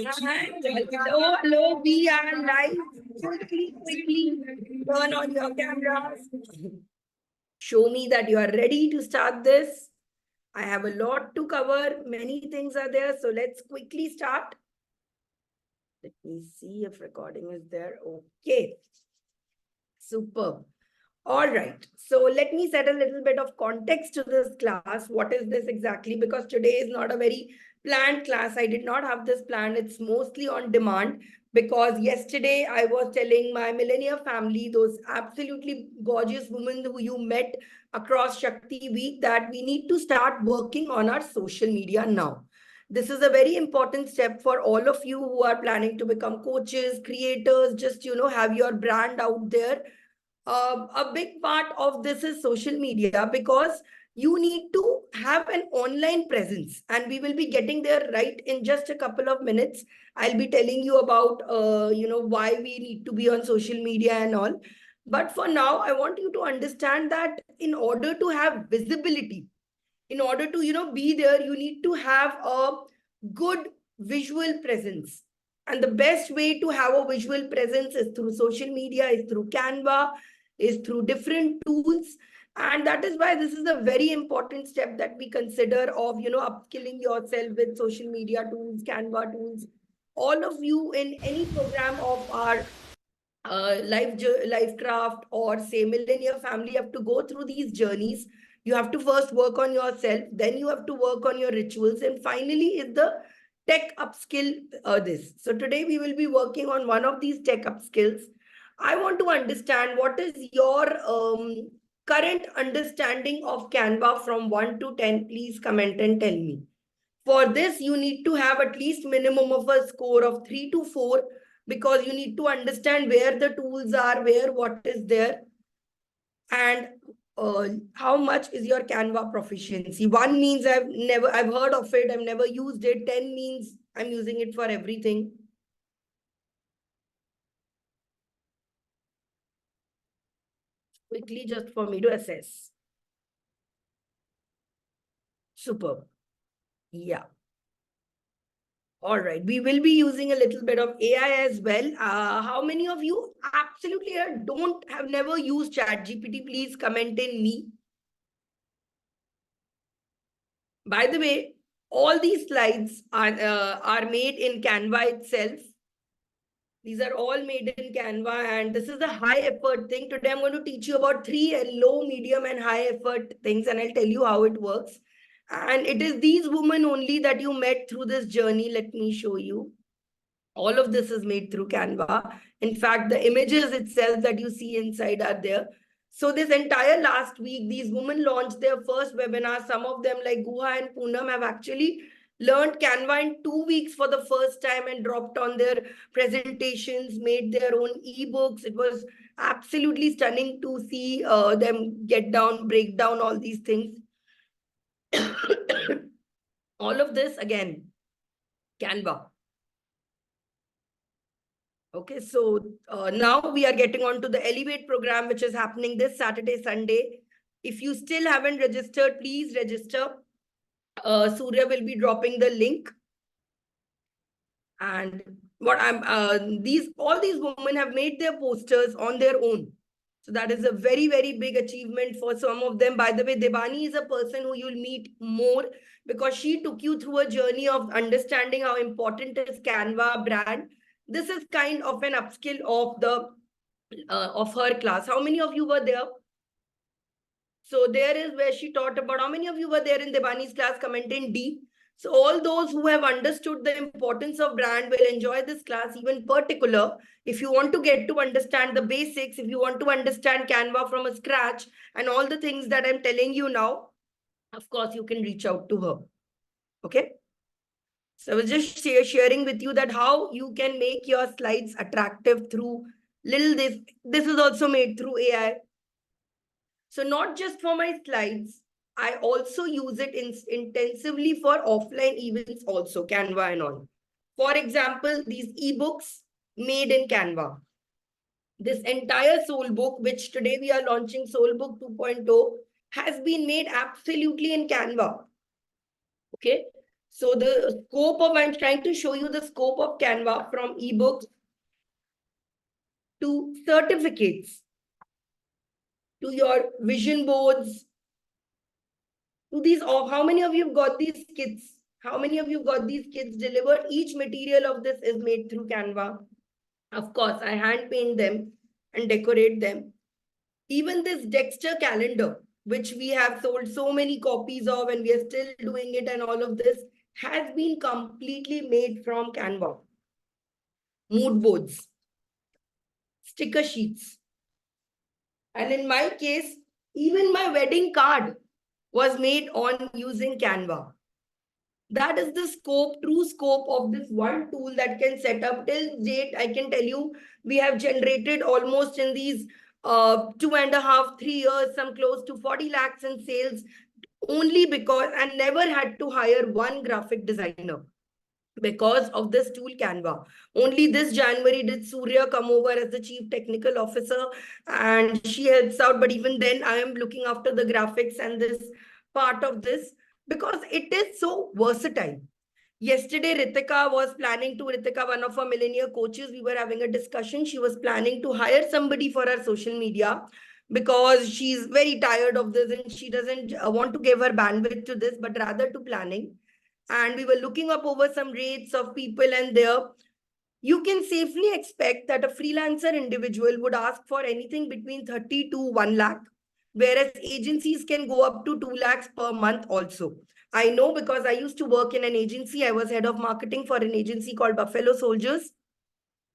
Hi, hello, hello, we are live. Quickly, turn on your cameras. Show me that you are ready to start this. I have a lot to cover. Many things are there. So let's quickly start. Let me see if recording is there. Okay. Superb. All right. So let me set a little bit of context to this class. What is this exactly? Because today is not a very planned class. I did not have this plan. It's mostly on demand because yesterday I was telling my millennial family, those absolutely gorgeous women who you met across Shakti Week, that we need to start working on our social media now. This is a very important step for all of you who are planning to become coaches, creators, just, have your brand out there. A big part of this is social media because you need to have an online presence, and we will be getting there right in just a couple of minutes. I'll be telling you about why we need to be on social media and all. But for now, I want you to understand that in order to have visibility, in order to be there, you need to have a good visual presence. And the best way to have a visual presence is through social media, is through Canva, is through different tools. And that is why this is a very important step that we consider of upskilling yourself with social media tools, Canva tools. All of you in any program of our life craft or say millennial family have to go through these journeys. You have to first work on yourself, then you have to work on your rituals, and finally is the tech upskill. This so today we will be working on one of these tech upskills. I want to understand what is your current understanding of Canva from 1 to 10. Please comment and tell me. For this, you need to have at least minimum of a score of 3 to 4, because you need to understand where the tools are, where what is there, and how much is your Canva proficiency. 1 means I've heard of it, I've never used it. 10 means I'm using it for everything. Quickly, just for me to assess. Superb. Yeah. All right, we will be using a little bit of AI as well. How many of you absolutely don't have never used ChatGPT? Please comment in me. By the way, all these slides are made in Canva itself. These are all made in Canva, and this is a high effort thing. Today, I'm going to teach you about 3 low, medium, and high effort things, and I'll tell you how it works. And it is these women only that you met through this journey. Let me show you. All of this is made through Canva. In fact, the images itself that you see inside are there. So this entire last week, these women launched their first webinar. Some of them, like Guha and Poonam, have actually learned Canva in 2 weeks for the first time and dropped on their presentations, made their own ebooks. It was absolutely stunning to see them break down all these things. All of this, again, Canva. Okay, so now we are getting on to the Elevate program, which is happening this Saturday, Sunday. If you still haven't registered, please register. Surya will be dropping the link. And what I'm all these women have made their posters on their own. So that is a very, very big achievement for some of them. By the way, Debani is a person who you'll meet more because she took you through a journey of understanding how important is Canva brand. This is kind of an upskill of the of her class. How many of you were there? So there is where she taught about. How many of you were there in Debani's class? Comment in D. So all those who have understood the importance of brand will enjoy this class. Even particular, if you want to get to understand the basics, if you want to understand Canva from a scratch and all the things that I'm telling you now, of course, you can reach out to her. Okay. So I was just sharing with you that how you can make your slides attractive through little this. This is also made through AI. So not just for my slides, I also use it intensively for offline events also, Canva and all. For example, these ebooks made in Canva. This entire Soul Book, which today we are launching Soul Book 2.0, has been made absolutely in Canva. Okay. So the scope of, I'm trying to show you the scope of Canva from ebooks to certificates, to your vision boards, to these, of how many of you have got these kits? How many of you got these kits delivered? Each material of this is made through Canva. Of course, I hand paint them and decorate them. Even this Dexter calendar, which we have sold so many copies of and we are still doing it, and all of this has been completely made from Canva. Mood boards, sticker sheets. And in my case, even my wedding card was made on using Canva. That is the scope, true scope of this one tool that can set up. Till date, I can tell you, we have generated almost in these 2.5, 3 years, some close to 40 lakhs in sales, only because, and never had to hire one graphic designer because of this tool Canva. Only this January did Surya come over as the chief technical officer and she helps out. But even then, I am looking after the graphics and this part of this because it is so versatile. Yesterday, Ritika, one of our millennial coaches, we were having a discussion. She was planning to hire somebody for her social media because she's very tired of this and she doesn't want to give her bandwidth to this, but rather to planning. And we were looking up over some rates of people, and there you can safely expect that a freelancer individual would ask for anything between 30 to 1 lakh, whereas agencies can go up to 2 lakhs per month also. I know because I used to work in an agency. I was head of marketing for an agency called Buffalo Soldiers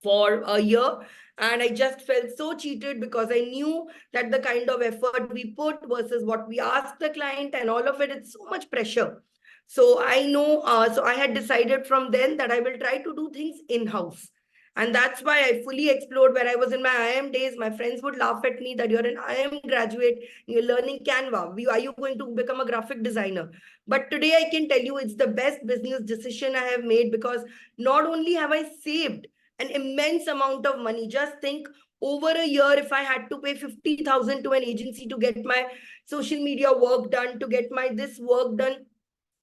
for a year. And I just felt so cheated because I knew that the kind of effort we put versus what we asked the client and all of it, it's so much pressure. So I know, so I had decided from then that I will try to do things in-house. And that's why I fully explored. Where I was in my IIM days, my friends would laugh at me that you're an IIM graduate, you're learning Canva. Are you going to become a graphic designer? But today I can tell you it's the best business decision I have made because not only have I saved an immense amount of money. Just think, over a year, if I had to pay 50,000 to an agency to get my social media work done, to get my this work done,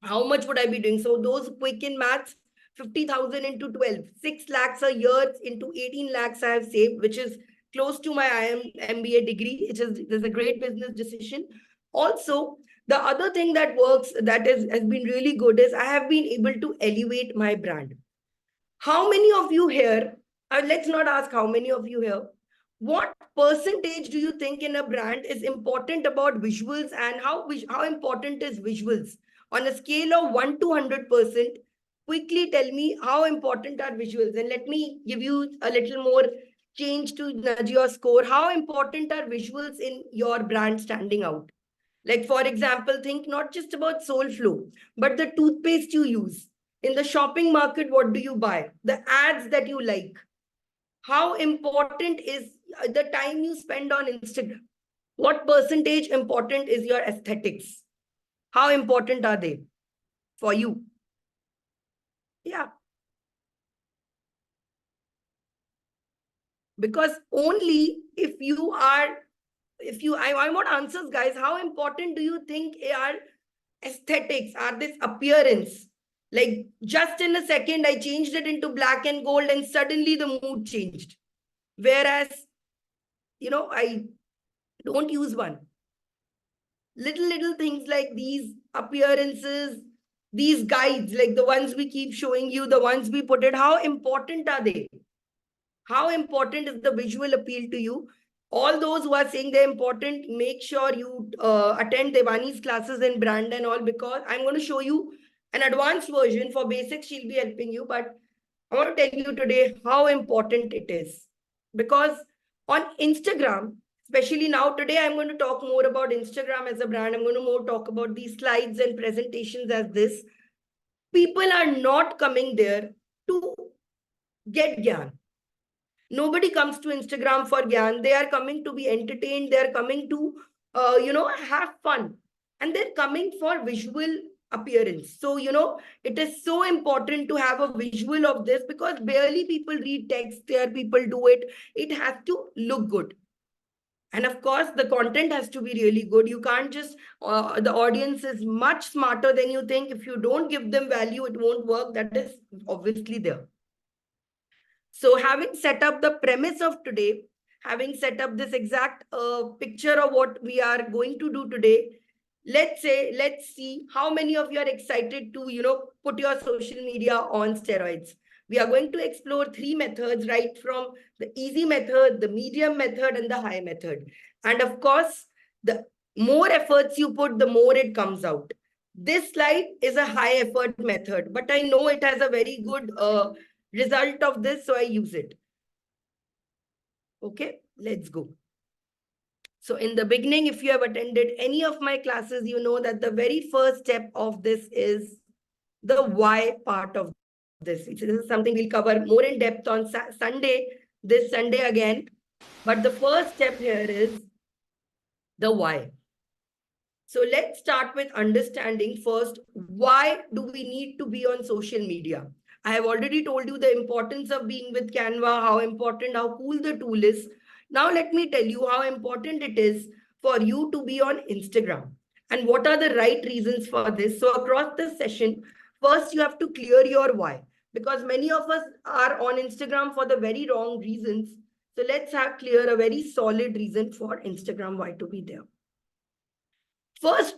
how much would I be doing? So those quick in maths, 50,000 into 12, 6 lakhs a year into 18 lakhs I have saved, which is close to my IIM MBA degree. There's a great business decision. Also, the other thing that works, has been really good, is I have been able to elevate my brand. How many of you here, let's not ask how many of you here, what percentage do you think in a brand is important about visuals, and how important is visuals? On a scale of 1 to 100%, quickly tell me how important are visuals. And let me give you a little more change to nudge your score. How important are visuals in your brand standing out? Like, for example, think not just about soul flow, but the toothpaste you use. In the shopping market, what do you buy? The ads that you like. How important is the time you spend on Instagram? What percentage important is your aesthetics? How important are they for you? Yeah. Because only if you are, I want answers, guys. How important do you think are aesthetics, are this appearance? Like, just in a second, I changed it into black and gold and suddenly the mood changed. Whereas, I don't use one. Little things like these appearances, these guides, like the ones we keep showing you, the ones we put it, how important are they? How important is the visual appeal to you? All those who are saying they're important, make sure you attend Devani's classes in brand and all, because I'm going to show you an advanced version. For basics, she'll be helping you, but I want to tell you today how important it is. Because on Instagram, especially now, today, I'm going to talk more about Instagram as a brand. I'm going to more talk about these slides and presentations as this. People are not coming there to get gyan. Nobody comes to Instagram for gyan. They are coming to be entertained. They are coming to, have fun. And they're coming for visual appearance. So, it is so important to have a visual of this because barely people read text there, people do it. It has to look good. And of course, the content has to be really good. You can't just, the audience is much smarter than you think. If you don't give them value, it won't work. That is obviously there. So having set up the premise of today, having set up this exact picture of what we are going to do today, let's see how many of you are excited to, put your social media on steroids. We are going to explore 3 methods, right from the easy method, the medium method, and the high method. And of course, the more efforts you put, the more it comes out. This slide is a high effort method, but I know it has a very good result of this, so I use it. Okay, let's go. So in the beginning, if you have attended any of my classes, you know that the very first step of this is the why part of this. This is something we'll cover more in depth on Sunday, this Sunday again. But the first step here is the why. So let's start with understanding first, why do we need to be on social media? I have already told you the importance of being with Canva, how important, how cool the tool is. Now let me tell you how important it is for you to be on Instagram and what are the right reasons for this. So across this session, first you have to clear your why, because many of us are on Instagram for the very wrong reasons. So let's have clear a very solid reason for Instagram why to be there. First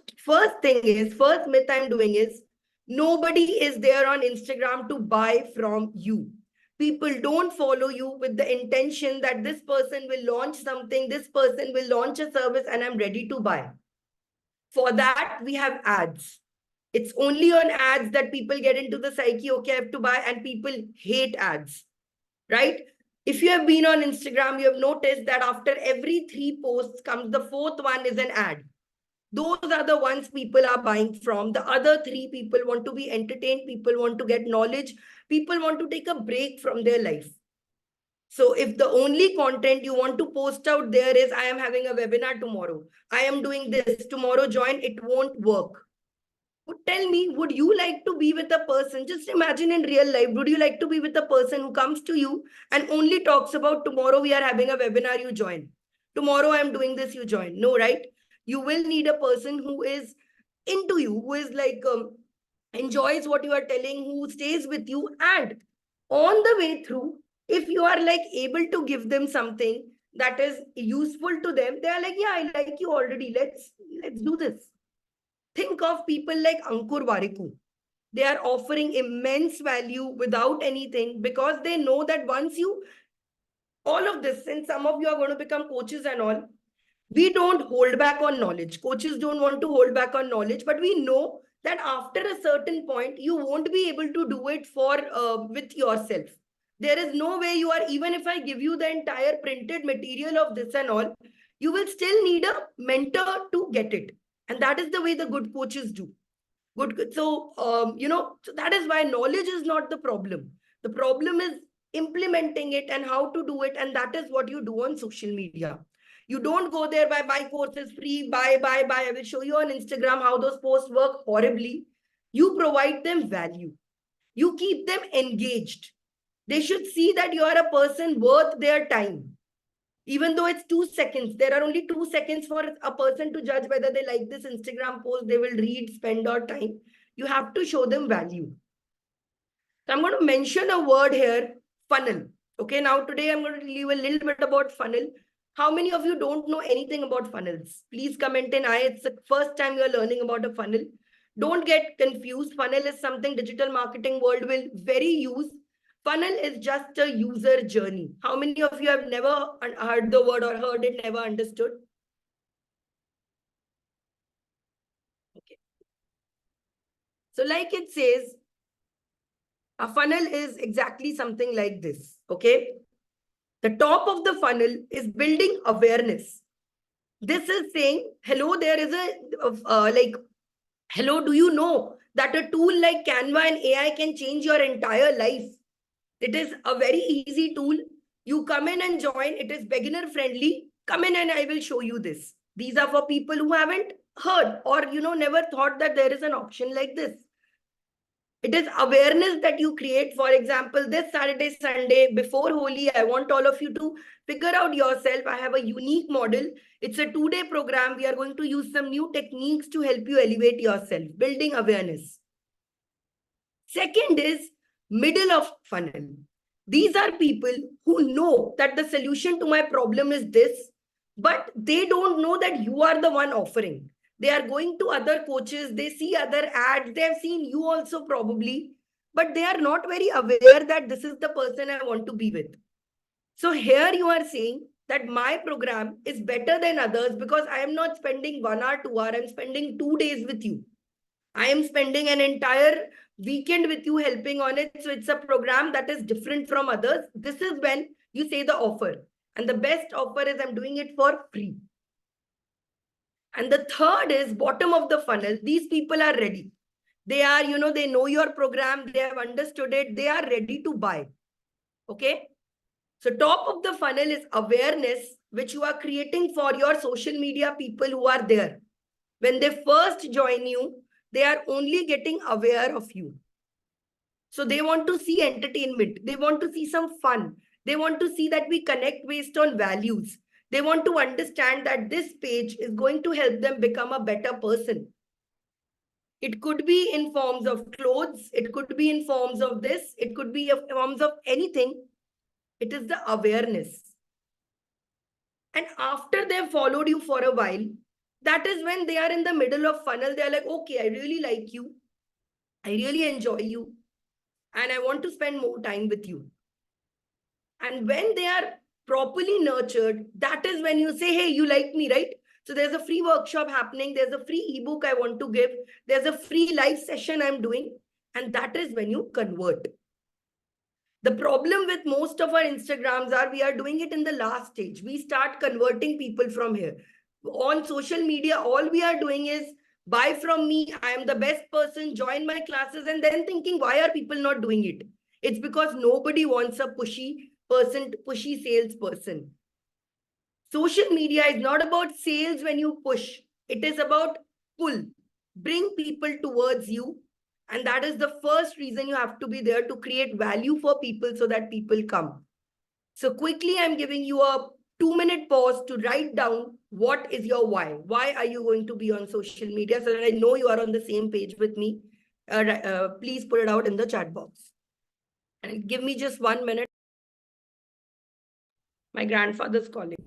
myth I'm doing is nobody is there on Instagram to buy from you. People don't follow you with the intention that this person will launch something, this person will launch a service, and I'm ready to buy. For that, we have ads. It's only on ads that people get into the psyche, okay, I have to buy, and people hate ads, right? If you have been on Instagram, you have noticed that after every 3 posts comes the 4th one is an ad. Those are the ones people are buying from. The other 3, people want to be entertained, people want to get knowledge, people want to take a break from their life. So if the only content you want to post out there is, I am having a webinar tomorrow, I am doing this, tomorrow join, it won't work. Tell me, would you like to be with a person? Just imagine in real life, would you like to be with a person who comes to you and only talks about tomorrow we are having a webinar, you join. Tomorrow I'm doing this, you join. No, right? You will need a person who is into you, who is like, enjoys what you are telling, who stays with you. And on the way through, if you are like able to give them something that is useful to them, they are like, yeah, I like you already. Let's do this. Think of people like Ankur Wariku. They are offering immense value without anything, because they know that once you, all of this, and some of you are going to become coaches and all, we don't hold back on knowledge. Coaches don't want to hold back on knowledge, but we know that after a certain point, you won't be able to do it with yourself. There is no way you are, even if I give you the entire printed material of this and all, you will still need a mentor to get it. And that is the way the good coaches do. Good. So, so that is why knowledge is not the problem. The problem is implementing it and how to do it. And that is what you do on social media. You don't go there by my course is free, buy. I will show you on Instagram how those posts work horribly. You provide them value. You keep them engaged. They should see that you are a person worth their time. Even though it's 2 seconds, there are only 2 seconds for a person to judge whether they like this Instagram post, they will read, spend or time. You have to show them value. So I'm going to mention a word here, funnel. Okay, now today I'm going to tell you a little bit about funnel. How many of you don't know anything about funnels? Please comment in I. It's the first time you're learning about a funnel. Don't get confused. Funnel is something digital marketing world will very use. Funnel is just a user journey. How many of you have never heard the word or heard it, never understood? Okay. So like it says, a funnel is exactly something like this. Okay. The top of the funnel is building awareness. This is saying, hello, there is hello, do you know that a tool like Canva and AI can change your entire life? It is a very easy tool. You come in and join. It is beginner friendly. Come in and I will show you this. These are for people who haven't heard or, never thought that there is an option like this. It is awareness that you create. For example, this Saturday, Sunday, before Holi, I want all of you to figure out yourself. I have a unique model. It's a 2-day program. We are going to use some new techniques to help you elevate yourself, building awareness. Second is middle of funnel. These are people who know that the solution to my problem is this, but they don't know that you are the one offering. They are going to other coaches, they see other ads, they have seen you also probably, but they are not very aware that this is the person I want to be with. So here you are saying that my program is better than others because I am not spending 1 hour, 2 hours, I'm spending 2 days with you. I am spending an entire weekend with you helping on it. So it's a program that is different from others. This is when you say the offer. And the best offer is I'm doing it for free. And the third is bottom of the funnel. These people are ready. They are, they know your program. They have understood it. They are ready to buy. Okay. So top of the funnel is awareness, which you are creating for your social media people who are there. When they first join you, they are only getting aware of you. So they want to see entertainment. They want to see some fun. They want to see that we connect based on values. They want to understand that this page is going to help them become a better person. It could be in forms of clothes. It could be in forms of this. It could be in forms of anything. It is the awareness. And after they've followed you for a while, that is when they are in the middle of funnel. They are like, okay, I really like you. I really enjoy you. And I want to spend more time with you. And when they are properly nurtured, that is when you say, hey, you like me, right? So there's a free workshop happening. There's a free ebook I want to give. There's a free live session I'm doing. And that is when you convert. The problem with most of our Instagrams are we are doing it in the last stage. We start converting people from here. On social media, all we are doing is buy from me. I am the best person, join my classes, and then thinking, why are people not doing it? It's because nobody wants a pushy person, pushy salesperson. Social media is not about sales when you push. It is about pull. Bring people towards you. And that is the first reason you have to be there, to create value for people so that people come. So quickly, I'm giving you a 2-minute pause to write down what is your why. Why are you going to be on social media, so that I know you are on the same page with me? Please put it out in the chat box. And give me just 1 minute. My grandfather's calling.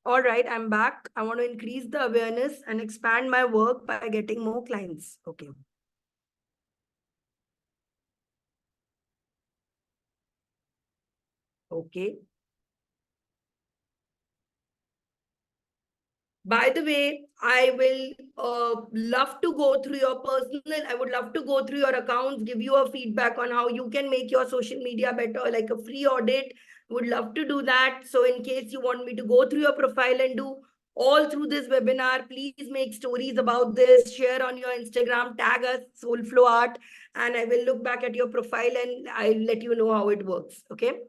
All right, I'm back. I want to increase the awareness and expand my work by getting more clients. Okay. Okay. By the way, I will love to go through your personal, I would love to go through your accounts, give you a feedback on how you can make your social media better, like a free audit Would love to do that. So in case you want me to go through your profile and do all through this webinar, please make stories about this, share on your Instagram, tag us Soulflow Art, and I will look back at your profile and I'll let you know how it works. Okay.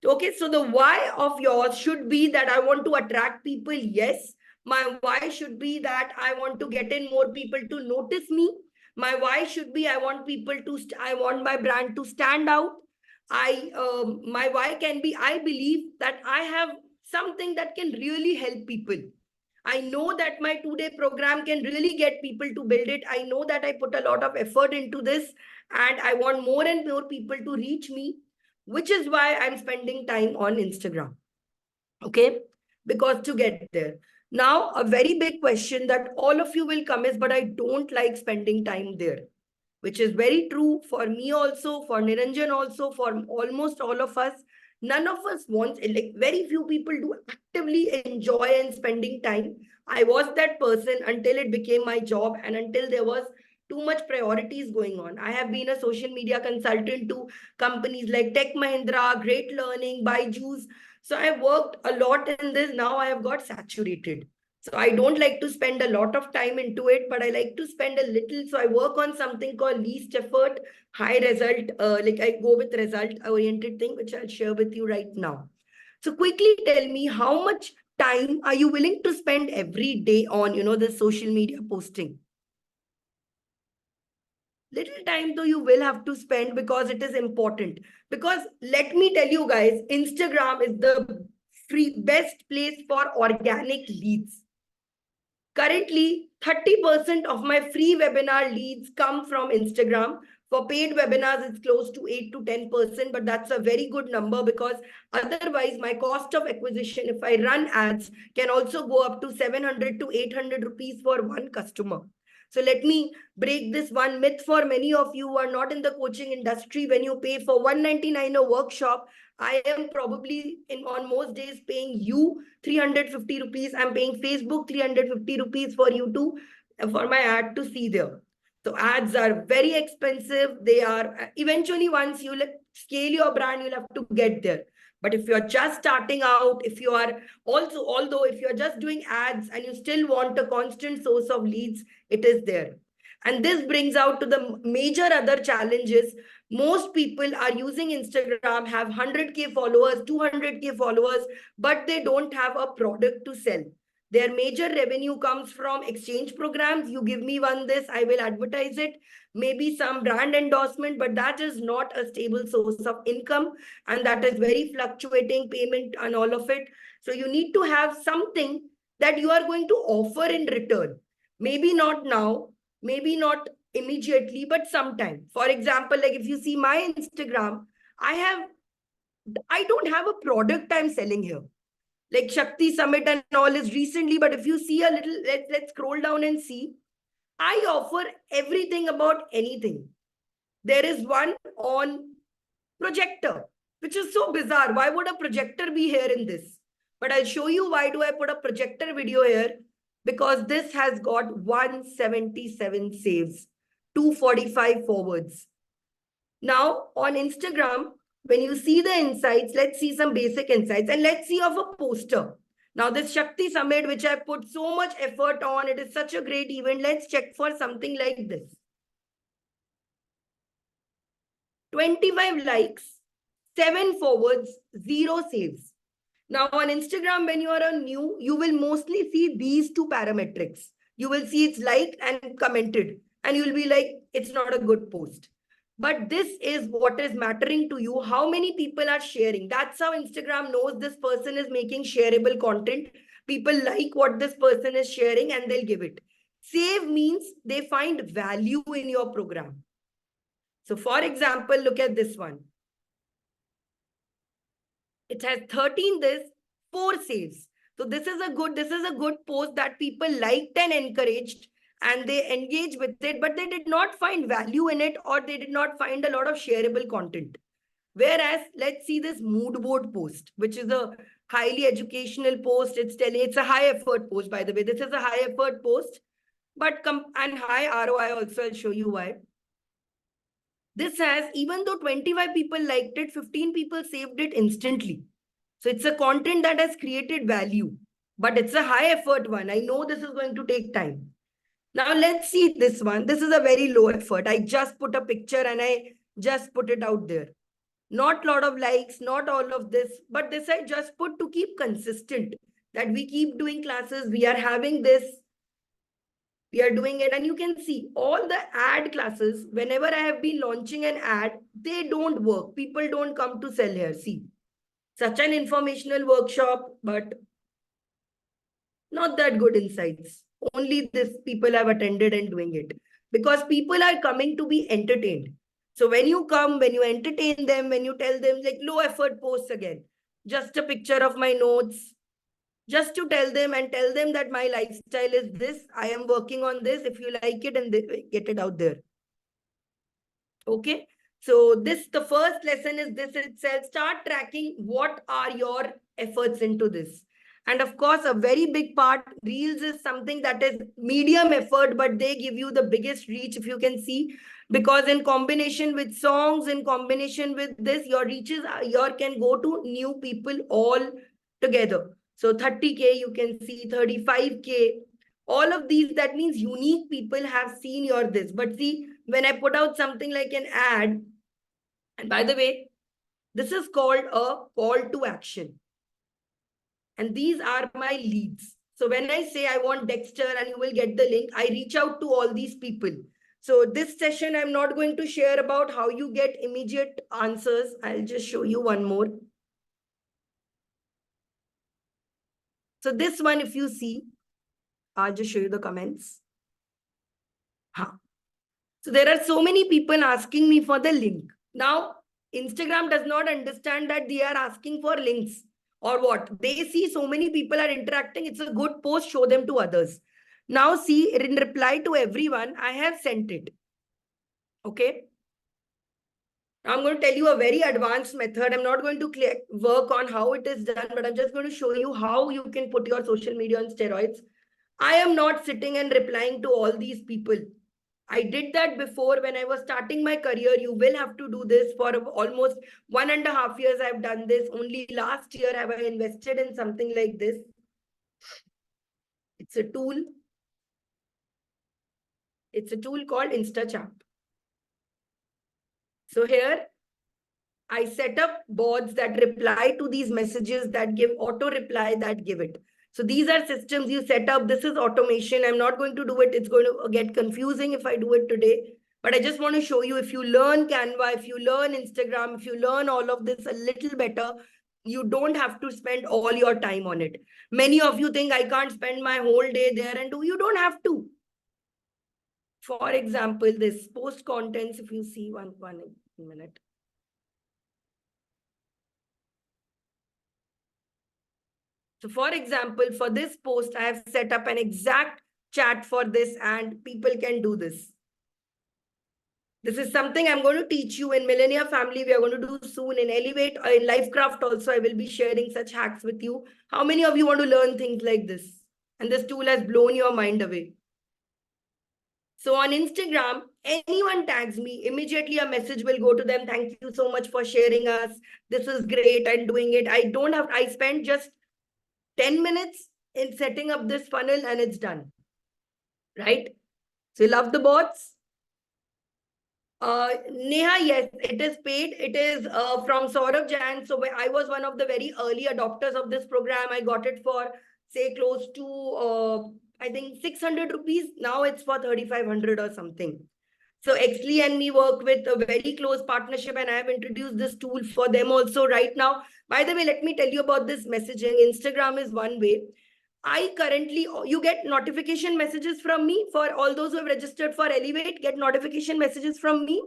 Okay, so the why of yours should be that I want to attract people. Yes. My why should be that I want to get in more people to notice me. My why should be I want people to, I want my brand to stand out. My why can be I believe that I have something that can really help people. I know that my 2-day program can really get people to build it. I know that I put a lot of effort into this and I want more and more people to reach me, which is why I'm spending time on Instagram. Okay, because to get there. Now, a very big question that all of you will come is, but I don't like spending time there, which is very true for me also, for Niranjan also, for almost all of us. None of us wants, like very few people do actively enjoy and spending time. I was that person until it became my job and until there was too much priorities going on. I have been a social media consultant to companies like Tech Mahindra, Great Learning, Byju's. So I worked a lot in this. Now I have got saturated. So I don't like to spend a lot of time into it, but I like to spend a little. So I work on something called least effort, high result. Like I go with result oriented thing, which I'll share with you right now. So quickly tell me, how much time are you willing to spend every day on, this social media posting? Little time though you will have to spend because it is important. Because let me tell you guys, Instagram is the free best place for organic leads. Currently, 30% of my free webinar leads come from Instagram. For paid webinars, it's close to 8 to 10%, but that's a very good number because otherwise my cost of acquisition, if I run ads, can also go up to 700 to 800 rupees for one customer. So let me break this one myth for many of you who are not in the coaching industry. When you pay for 199 a workshop, I am probably on most days paying you 350 rupees. I'm paying Facebook 350 rupees for you to, for my ad to see there. So ads are very expensive. They are eventually, once you scale your brand, you'll have to get there. But if you're just starting out, if you are also, although if you're just doing ads and you still want a constant source of leads, it is there. And this brings out to the major other challenges. Most people are using Instagram, have 100K followers, 200K followers, but they don't have a product to sell. Their major revenue comes from exchange programs. You give me one this, I will advertise it. Maybe some brand endorsement, but that is not a stable source of income. And that is very fluctuating payment and all of it. So you need to have something that you are going to offer in return. Maybe not now, maybe not immediately, but sometime. For example, like if you see my Instagram, I don't have a product I'm selling here. Like Shakti Summit and all is recently, but if you see a little, let's scroll down and see. I offer everything about anything. There is one on projector, which is so bizarre. Why would a projector be here in this? But I'll show you why do I put a projector video here. Because this has got 177 saves, 245 forwards. Now on Instagram, when you see the insights, let's see some basic insights and let's see of a poster. Now this Shakti Summit, which I put so much effort on, it is such a great event. Let's check for something like this. 25 likes, 7 forwards, 0 saves. Now on Instagram, when you are on new, you will mostly see these two parametrics. You will see it's liked and commented, and you'll be like, it's not a good post. But this is what is mattering to you. How many people are sharing? That's how Instagram knows this person is making shareable content. People like what this person is sharing and they'll give it. Save means they find value in your program. So for example, look at this one. It has 13 this, 4 saves. So this is a good post that people liked and encouraged and they engage with it, but they did not find value in it or they did not find a lot of shareable content. Whereas, let's see this mood board post, which is a highly educational post. It's a high effort post, by the way. This is a high effort post, but and high ROI also. I'll show you why. This has, even though 25 people liked it, 15 people saved it instantly. So it's a content that has created value, but it's a high effort one. I know this is going to take time. Now let's see this one. This is a very low effort. I just put a picture and I just put it out there. Not a lot of likes, not all of this, but this I just put to keep consistent, that we keep doing classes, we are having this, we are doing it. And you can see all the ad classes, whenever I have been launching an ad, they don't work. People don't come to sell here. See, such an informational workshop, but not that good insights. Only this people have attended and doing it, because people are coming to be entertained. So when you come, when you entertain them, when you tell them like low effort posts again, just a picture of my notes, just to tell them and tell them that my lifestyle is this, I am working on this, if you like it, and get it out there. Okay. So this, the first lesson is this itself. Start tracking what are your efforts into this. And of course, a very big part, reels is something that is medium effort, but they give you the biggest reach, if you can see, because in combination with songs, in combination with this, your reaches, your can go to new people all together. So 30K, you can see 35K, all of these, that means unique people have seen your this. But see, when I put out something like an ad, and by the way, this is called a call to action. And these are my leads. So when I say I want Dexter and you will get the link, I reach out to all these people. So this session, I'm not going to share about how you get immediate answers. I'll just show you one more. So this one, if you see, I'll just show you the comments. Huh. So there are so many people asking me for the link. Now, Instagram does not understand that they are asking for links or what. They see so many people are interacting. It's a good post, show them to others. Now see, in reply to everyone, I have sent it. Okay. I'm going to tell you a very advanced method. I'm not going to work on how it is done, but I'm just going to show you how you can put your social media on steroids. I am not sitting and replying to all these people. I did that before when I was starting my career. You will have to do this for almost 1.5 years. I've done this. Only last year have I invested in something like this. It's a tool. It's a tool called InstaChat. So here I set up bots that reply to these messages, that give auto reply, that give it. So these are systems you set up. This is automation. I'm not going to do it. It's going to get confusing if I do it today. But I just want to show you, if you learn Canva, if you learn Instagram, if you learn all of this a little better, you don't have to spend all your time on it. Many of you think I can't spend my whole day there and do. You don't have to. For example, this post contents, if you see one minute. So for example, for this post, I have set up an exact chat for this and people can do this. This is something I'm going to teach you in Millennia Family. We are going to do soon in Elevate or in Lifecraft also. I will be sharing such hacks with you. How many of you want to learn things like this? And this tool has blown your mind away. So on Instagram, anyone tags me, immediately a message will go to them. Thank you so much for sharing us. This is great and doing it. I spent just 10 minutes in setting up this funnel and it's done. Right? So you love the bots? Neha, yes, it is paid. It is from Saurabh Jain. So I was one of the very early adopters of this program. I got it for, say, close to, I think, 600 rupees. Now it's for 3,500 or something. So Exley and me work with a very close partnership, and I have introduced this tool for them also right now. By the way, let me tell you about this messaging. Instagram is one way. I currently, you get notification messages from me. For all those who have registered for Elevate, get notification messages from me.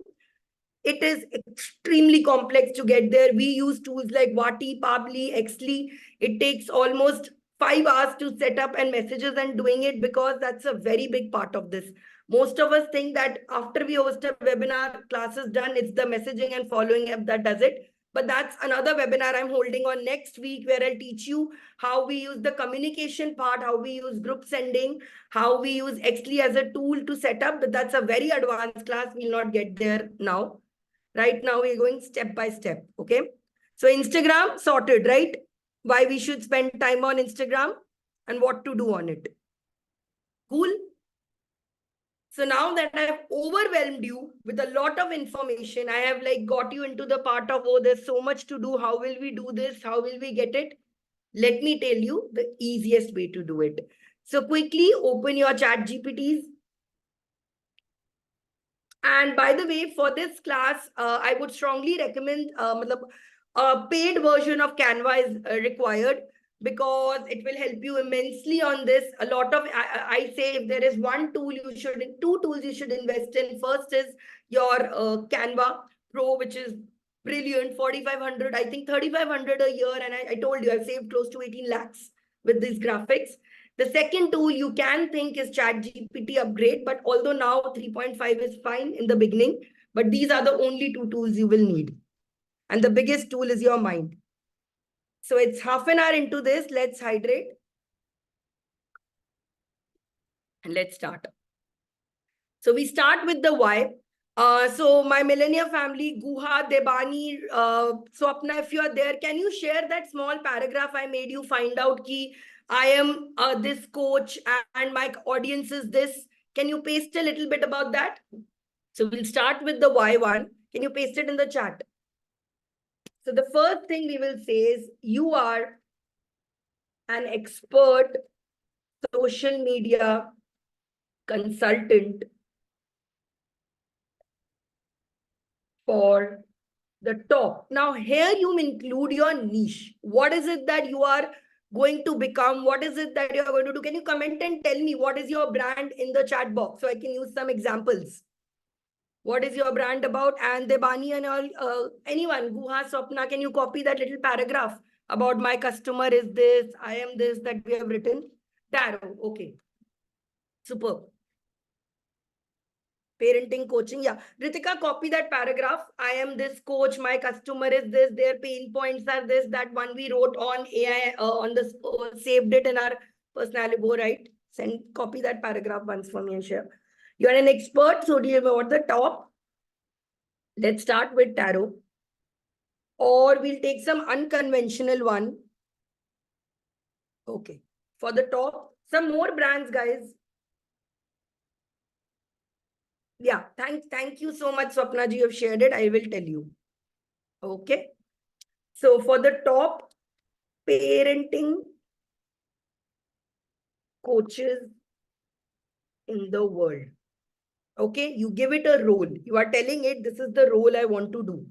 It is extremely complex to get there. We use tools like Vati, Pabli, Exley. It takes almost 5 hours to set up and messages and doing it, because that's a very big part of this. Most of us think that after we host a webinar, class is done, it's the messaging and following up that does it. But that's another webinar I'm holding on next week, where I'll teach you how we use the communication part, how we use group sending, how we use Exley as a tool to set up. But that's a very advanced class. We'll not get there now. Right now, we're going step by step. Okay. So Instagram sorted, right? Why we should spend time on Instagram and what to do on it. Cool. So now that I've overwhelmed you with a lot of information, I have like got you into the part of, oh, there's so much to do. How will we do this? How will we get it? Let me tell you the easiest way to do it. So quickly open your chat GPTs. And by the way, for this class, I would strongly recommend a paid version of Canva is required because it will help you immensely on this. A lot of, I say if there is one tool you should, two tools you should invest in. First is your Canva Pro, which is brilliant, 4,500, I think 3,500 a year. And I told you, I've saved close to 18 lakhs with these graphics. The second tool you can think is ChatGPT upgrade, but although now 3.5 is fine in the beginning, but these are the only two tools you will need. And the biggest tool is your mind. So it's half an hour into this. Let's hydrate. And let's start. So we start with the why. So my millennial family, Guha, Debani, Swapna, if you are there, can you share that small paragraph I made you find out ki I am this coach and my audience is this. Can you paste a little bit about that? So we'll start with the why one. Can you paste it in the chat? So the first thing we will say is you are an expert social media consultant for the top. Now here you include your niche. What is it that you are going to become? What is it that you are going to do? Can you comment and tell me what is your brand in the chat box so I can use some examples? What is your brand about? And Debani and all, anyone, Guha, Swapna, can you copy that little paragraph about my customer is this, I am this, that we have written? Tarot. Okay. Superb. Parenting coaching. Yeah. Ritika, copy that paragraph. I am this coach. My customer is this. Their pain points are this. That one we wrote on AI, on the saved it in our personality, right? Send, copy that paragraph once for me and share. You're an expert. So do you want the top? Let's start with tarot. Or we'll take some unconventional one. Okay. For the top, some more brands, guys. Yeah, thank you so much, Swapna ji. You have shared it. I will tell you. Okay. So for the top, parenting coaches in the world. Okay, you give it a role. You are telling it, this is the role I want to do.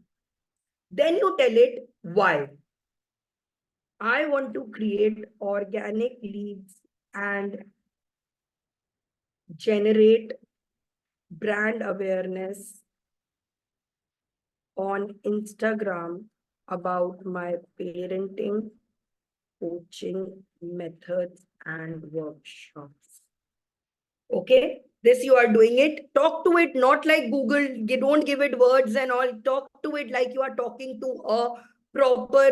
Then you tell it why. I want to create organic leads and generate brand awareness on Instagram about my parenting coaching methods and workshops. Okay, this you are doing it. Talk to it, not like Google. You don't give it words and all. Talk to it like you are talking to a proper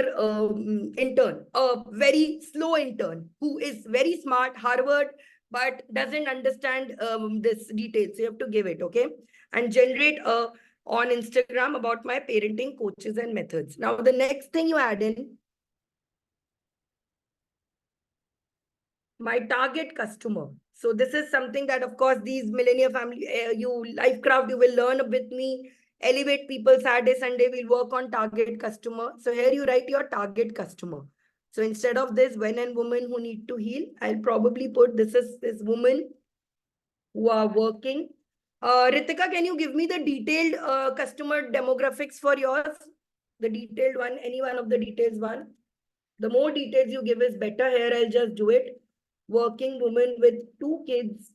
intern, a very slow intern who is very smart, Harvard, but doesn't understand this details. So you have to give it, okay? And generate on Instagram about my parenting coaches and methods. Now, the next thing you add in, my target customer. So this is something that, of course, these millennial family, you Lifecraft, you will learn with me. Elevate people Saturday, Sunday, we'll work on target customer. So here you write your target customer. So instead of this, when and women who need to heal, I'll probably put this is this woman who are working. Ritika, can you give me the detailed customer demographics for yours? The detailed one, any one of the details one. The more details you give is better. Here, I'll just do it. Working woman with 2 kids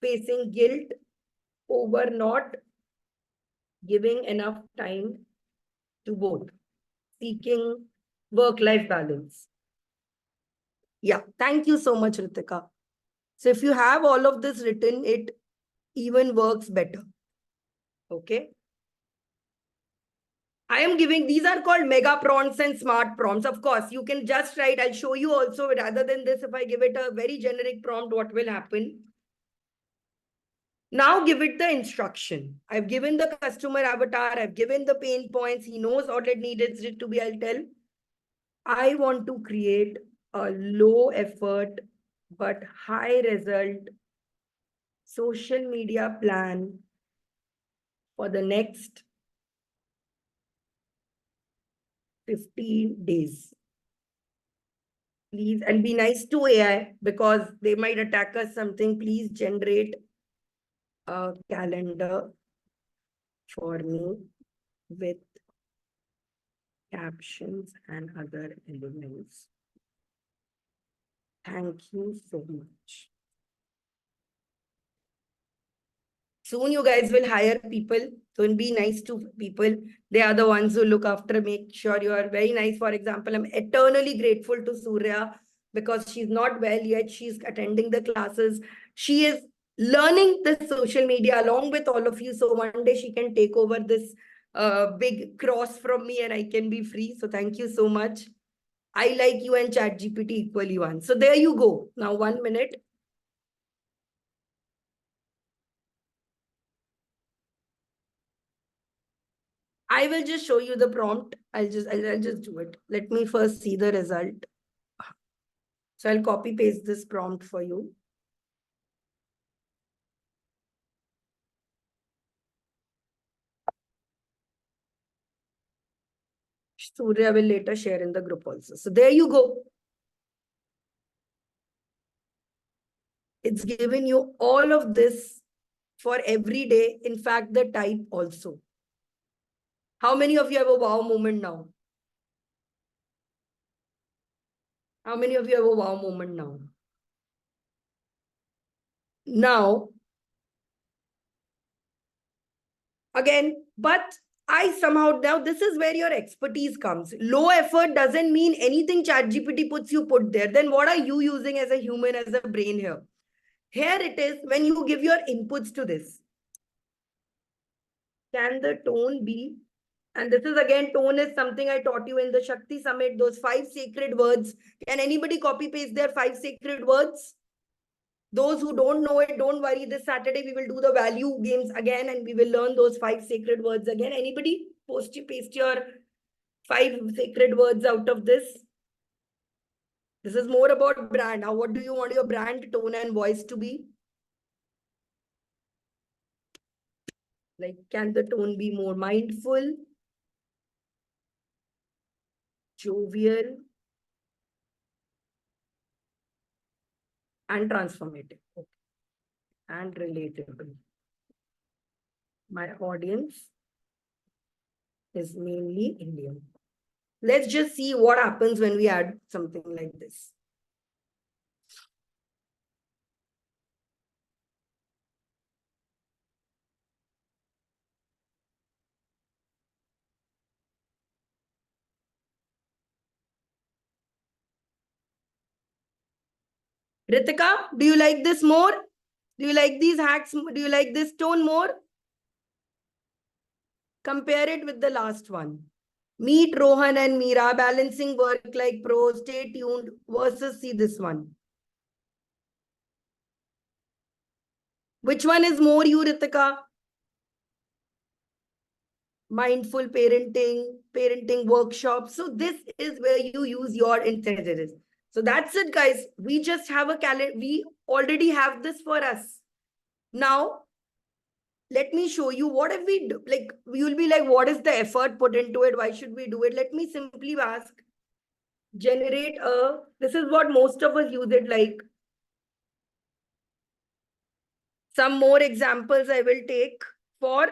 facing guilt over not giving enough time to both, seeking work-life balance. Yeah, thank you so much, Ritika. So if you have all of this written, it even works better. Okay. I am giving, these are called mega prompts and smart prompts. Of course, you can just write, I'll show you also, rather than this, if I give it a very generic prompt, what will happen? Now give it the instruction. I've given the customer avatar. I've given the pain points. He knows all it needs it to be. I'll tell. I want to create a low effort but high result social media plan for the next 15 days. Please, and be nice to AI because they might attack us something. Please generate a calendar for me with captions and other elements. Thank you so much. Soon you guys will hire people. So be nice to people. They are the ones who look after, make sure you are very nice. For example, I'm eternally grateful to Surya because she's not well yet. She's attending the classes. She is learning the social media along with all of you. So one day she can take over this big cross from me and I can be free. So thank you so much. I like you and ChatGPT equally one. So there you go. Now 1 minute. I will just show you the prompt. I'll just do it. Let me first see the result. So I'll copy paste this prompt for you. Surya will later share in the group also. So there you go. It's given you all of this for every day. In fact, the type also. How many of you have a wow moment now? How many of you have a wow moment now? Now, again, but I somehow, now this is where your expertise comes. Low effort doesn't mean anything ChatGPT puts you put there. Then what are you using as a human, as a brain here? Here it is when you give your inputs to this. Can the tone be, and this is again, tone is something I taught you in the Shakti Summit, those 5 sacred words. Can anybody copy paste their 5 sacred words? Those who don't know it, don't worry. This Saturday, we will do the value games again and we will learn those 5 sacred words again. Anybody paste your 5 sacred words out of this? This is more about brand. Now, what do you want your brand tone and voice to be? Like, can the tone be more mindful, jovial, and transformative? Okay. And relatable. My audience is mainly Indian. Let's just see what happens when we add something like this. Ritika, do you like this more? Do you like these hacks? Do you like this tone more? Compare it with the last one. Meet Rohan and Meera, balancing work like pros, stay tuned, versus see this one. Which one is more you, Ritika? Mindful parenting, parenting workshops. So this is where you use your intelligence. So that's it, guys. We just have a calendar. We already have this for us. Now, let me show you what if we do. Like, you'll be like, what is the effort put into it? Why should we do it? Let me simply ask, generate a, this is what most of us use it like. Some more examples I will take for,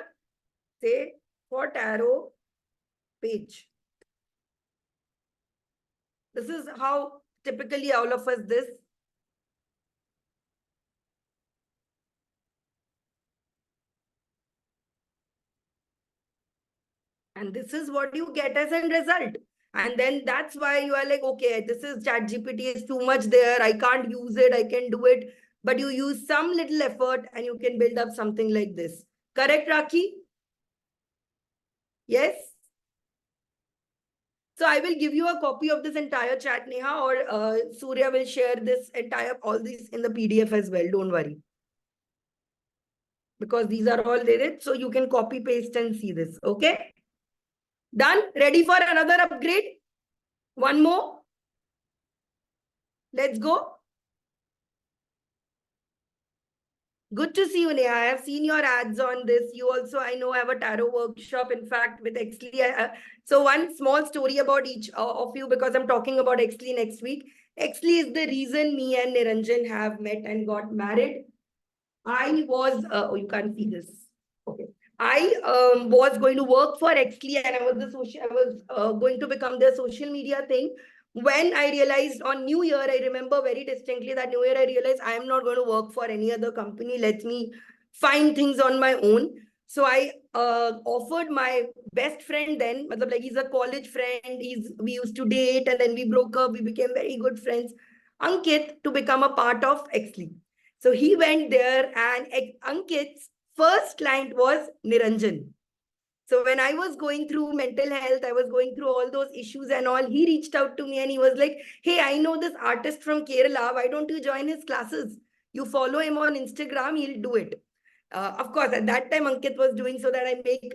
say, for tarot page. This is how typically all of us this. And this is what you get as a result. And then that's why you are like, okay, this is ChatGPT is too much there. I can't use it. I can do it. But you use some little effort and you can build up something like this. Correct, Rakhi? Yes? So I will give you a copy of this entire chat, Neha, or Surya will share this entire, all these in the PDF as well. Don't worry. because these are all there. So you can copy paste and see this. Okay. Done. Ready for another upgrade? One more. Let's go. Good to see you, Neha. I have seen your ads on this. You also, I know, have a tarot workshop, in fact, with Exley. So one small story about each of you, because I'm talking about Exley next week. Exley is the reason me and Niranjan have met and got married. I was, oh, you can't see this. Okay. I was going to work for Exley, and I was going to become the social media thing. When I realized on New Year, I remember very distinctly that New Year, I realized I am not going to work for any other company. Let me find things on my own. So I offered my best friend then, like he's a college friend. We used to date, and then we broke up. We became very good friends. Ankit, to become a part of Exley. So he went there, and Ankit's first client was Niranjan. So when I was going through mental health, I was going through all those issues and all, he reached out to me and he was like, hey, I know this artist from Kerala. Why don't you join his classes? You follow him on Instagram, he'll do it. Of course, at that time, Ankit was doing so that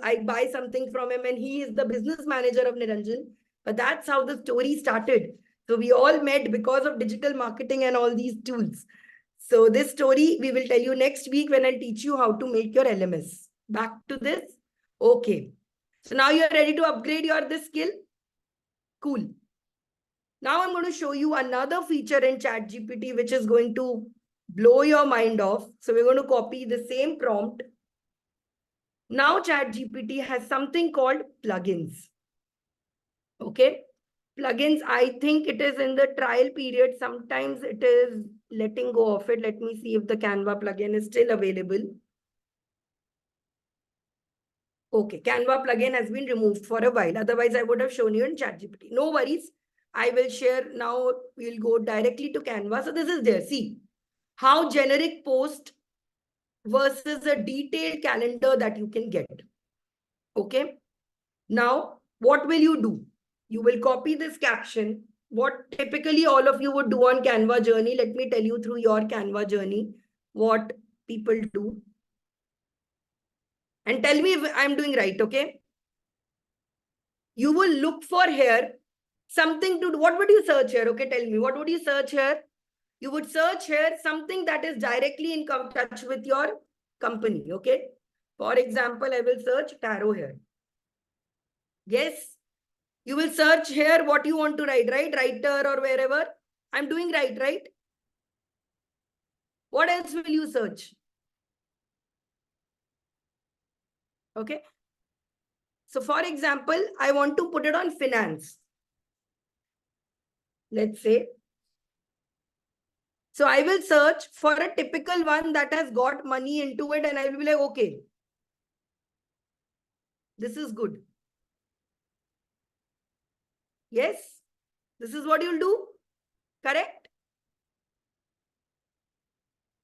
I buy something from him, and he is the business manager of Niranjan. But that's how the story started. So we all met because of digital marketing and all these tools. So this story we will tell you next week when I'll teach you how to make your LMS. Back to this. Okay. So now you're ready to upgrade your this skill. Cool. Now I'm going to show you another feature in ChatGPT which is going to blow your mind off. So we're going to copy the same prompt. Now ChatGPT has something called plugins. Okay. Plugins, I think it is in the trial period. Sometimes it is letting go of it. Let me see if the Canva plugin is still available. Okay, Canva plugin has been removed for a while. Otherwise, I would have shown you in ChatGPT. No worries. I will share now. We'll go directly to Canva. So this is there. See how generic post versus a detailed calendar that you can get. Okay. Now, what will you do? You will copy this caption. What typically all of you would do on Canva journey. Let me tell you through your Canva journey what people do. And tell me if I'm doing right, okay? You will look for here something to do. What would you search here? Okay, tell me. What would you search here? You would search here something that is directly in touch with your company, okay? For example, I will search tarot here. Yes. You will search here what you want to write, right? Writer or wherever. I'm doing right? What else will you search? Okay. So for example, I want to put it on finance. Let's say. So I will search for a typical one that has got money into it, and I will be like, okay, this is good. Yes, this is what you'll do. Correct?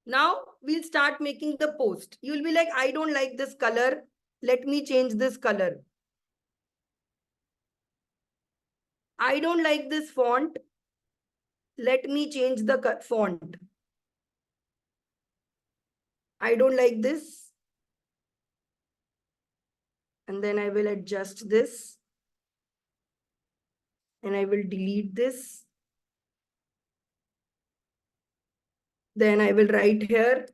Now we'll start making the post. You'll be like, I don't like this color. Let me change this color. I don't like this font. Let me change the font. I don't like this. And then I will adjust this. And I will delete this. Then I will write here.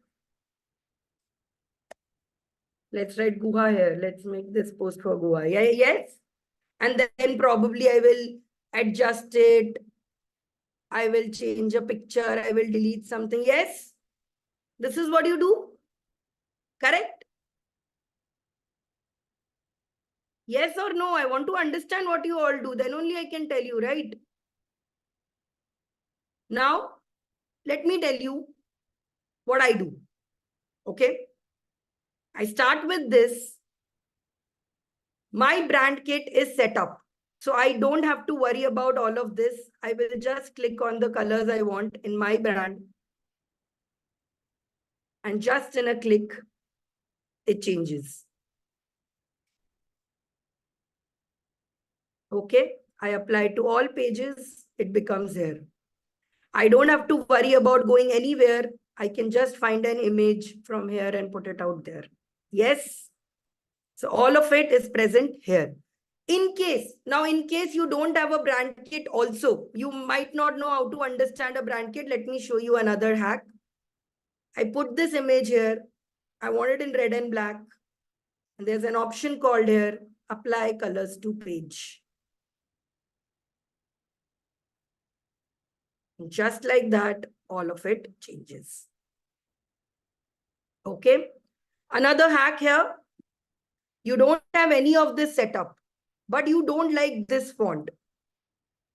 Let's write Guha here. Let's make this post for Guha. Yeah, yes. And then probably I will adjust it. I will change a picture. I will delete something. Yes. This is what you do. Correct? Yes or no? I want to understand what you all do. Then only I can tell you, right? Now, let me tell you what I do. Okay. I start with this. My brand kit is set up. So I don't have to worry about all of this. I will just click on the colors I want in my brand. And just in a click, it changes. Okay. I apply to all pages. It becomes here. I don't have to worry about going anywhere. I can just find an image from here and put it out there. Yes. So all of it is present here. In case you don't have a brand kit also, you might not know how to understand a brand kit. Let me show you another hack. I put this image here. I want it in red and black. And there's an option called here, apply colors to page. Just like that, all of it changes. Okay. Another hack here. You don't have any of this setup, but you don't like this font.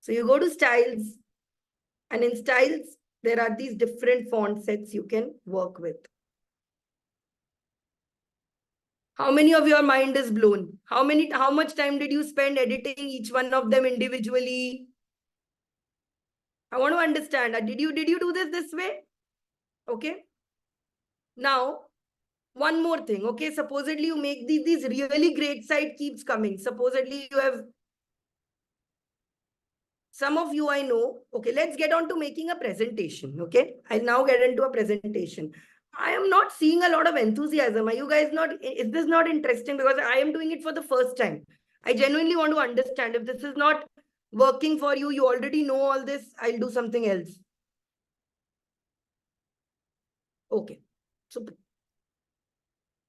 So you go to styles, and in styles, there are these different font sets you can work with. How many of your mind is blown? How much time did you spend editing each one of them individually? I want to understand. Did you do this way? Okay. Now, one more thing. Okay. Supposedly you make these really great site keeps coming. Supposedly you have some of you I know. Okay. Let's get on to making a presentation. Okay. I'll now get into a presentation. I am not seeing a lot of enthusiasm. Are you guys not? Is this not interesting? Because I am doing it for the first time. I genuinely want to understand. If this is not working for you, you already know all this, I'll do something else. Okay. So,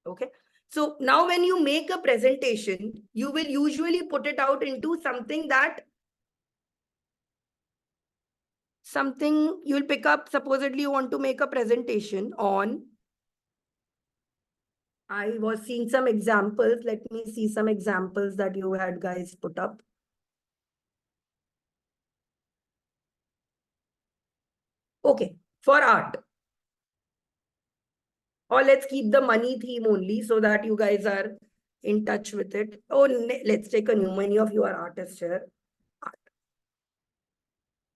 okay. So now when you make a presentation, you will usually put it out into something you'll pick up. Supposedly you want to make a presentation on, I was seeing some examples. Let me see some examples that you had guys put up. Okay, for art. Or let's keep the money theme only so that you guys are in touch with it. Oh, let's take a new. Many of you are artists here. Art.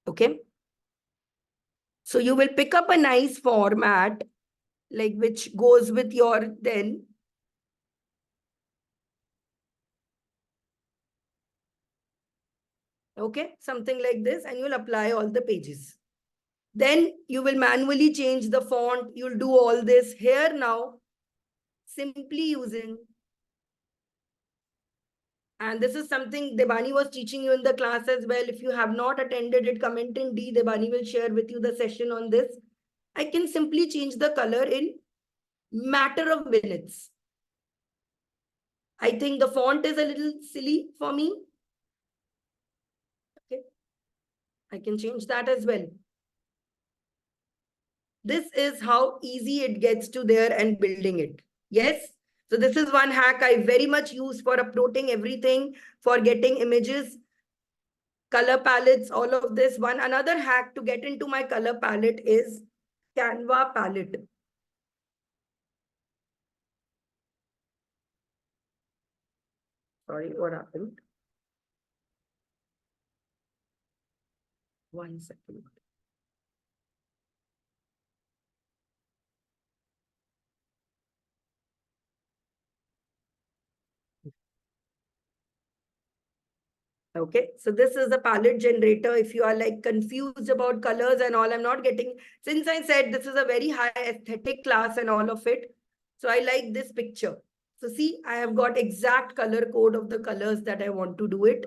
Okay. So you will pick up a nice format, like which goes with your then. Okay, something like this, and you'll apply all the pages. Then you will manually change the font. You'll do all this here now, simply using. And this is something Debani was teaching you in the class as well. If you have not attended it, comment in D. Debani will share with you the session on this. I can simply change the color in matter of minutes. I think the font is a little silly for me. Okay. I can change that as well. This is how easy it gets to there and building it. Yes. So this is one hack I very much use for uploading everything, for getting images, color palettes, all of this. Another hack to get into my color palette is Canva palette. Sorry, what happened? 1 second. Okay, so this is the palette generator. If you are like confused about colors and all, I'm not getting, since I said this is a very high aesthetic class and all of it. So I like this picture. So see, I have got exact color code of the colors that I want to do it.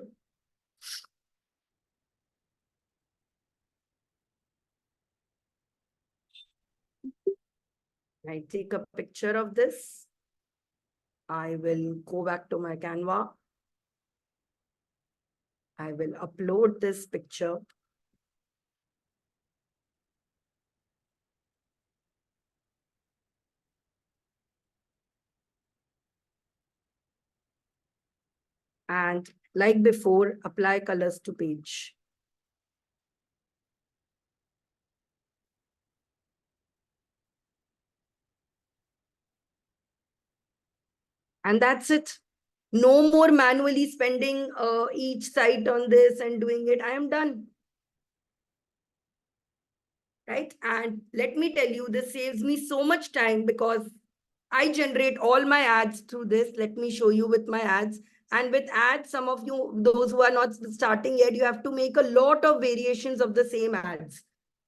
I take a picture of this. I will go back to my Canva. I will upload this picture. And like before, apply colors to page. And that's it. No more manually spending each site on this and doing it. I am done. Right? And let me tell you, this saves me so much time because I generate all my ads through this. Let me show you with my ads. And with ads, some of you, those who are not starting yet, you have to make a lot of variations of the same ads.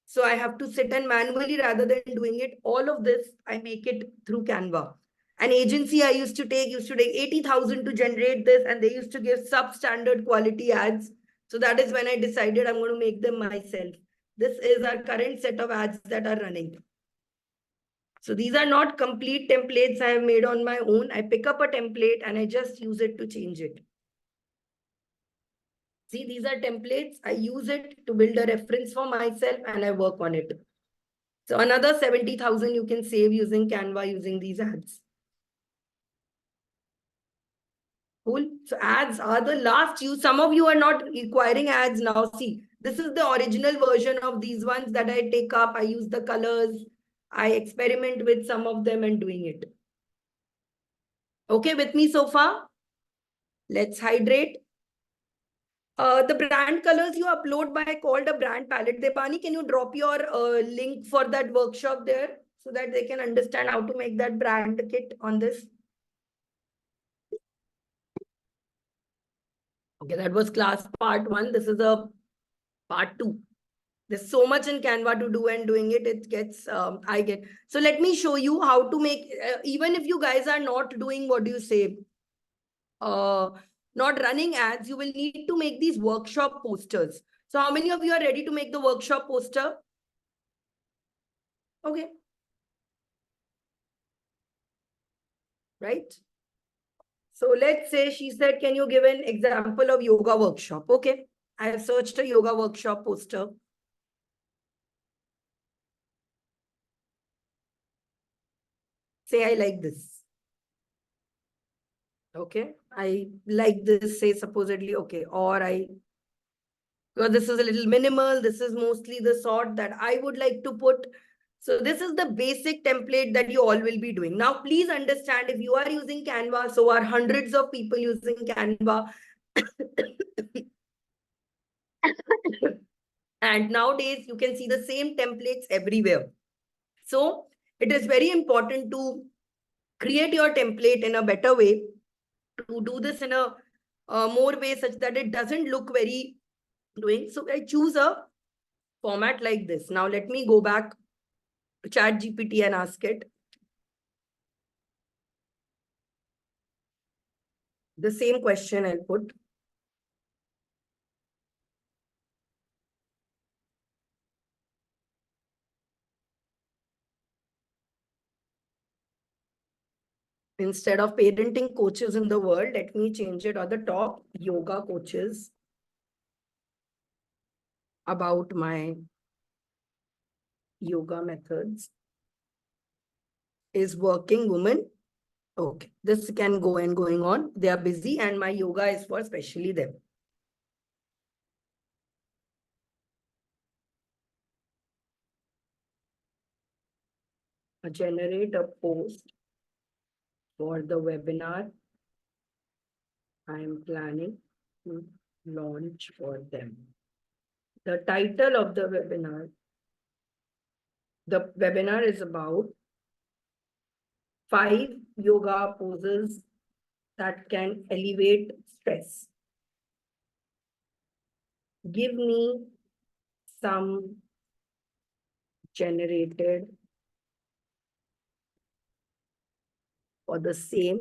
So I have to sit and manually rather than doing it. All of this, I make it through Canva. An agency I used to take 80,000 to generate this, and they used to give substandard quality ads. So that is when I decided I'm going to make them myself. This is our current set of ads that are running. So these are not complete templates I have made on my own. I pick up a template and I just use it to change it. See, these are templates. I use it to build a reference for myself and I work on it. So another 70,000 you can save using Canva using these ads. Cool. So ads are the last use. Some of you are not requiring ads now. See, this is the original version of these ones that I take up. I use the colors. I experiment with some of them and doing it. Okay with me so far? Let's hydrate. The brand colors you upload by called a brand palette. Depani, can you drop your link for that workshop there so that they can understand how to make that brand kit on this? Okay, that was class part 1. This is a part 2. There's so much in Canva to do and doing it, it gets, I get. So let me show you how to make, even if you guys are not doing, what do you say, uh, not running ads, you will need to make these workshop posters. So how many of you are ready to make the workshop poster? Okay. Right? So let's say she said, can you give an example of yoga workshop? Okay. I have searched a yoga workshop poster. Say I like this. Okay. I like this, say supposedly, okay. Or because this is a little minimal, this is mostly the sort that I would like to put. So this is the basic template that you all will be doing. Now, please understand, if you are using Canva, so are hundreds of people using Canva. And nowadays, you can see the same templates everywhere. So it is very important to create your template in a better way, to do this in a more way such that it doesn't look very doing. So I choose a format like this. Now let me go back to ChatGPT and ask it the same question. I'll put. Instead of parenting coaches in the world, let me change it on the top, yoga coaches about my yoga methods. Is working woman. Okay, this can go and going on. They are busy and my yoga is for especially them. Generate a post for the webinar I am planning to launch for them. The title of the webinar is about 5 yoga poses that can elevate stress. Give me some generated for the same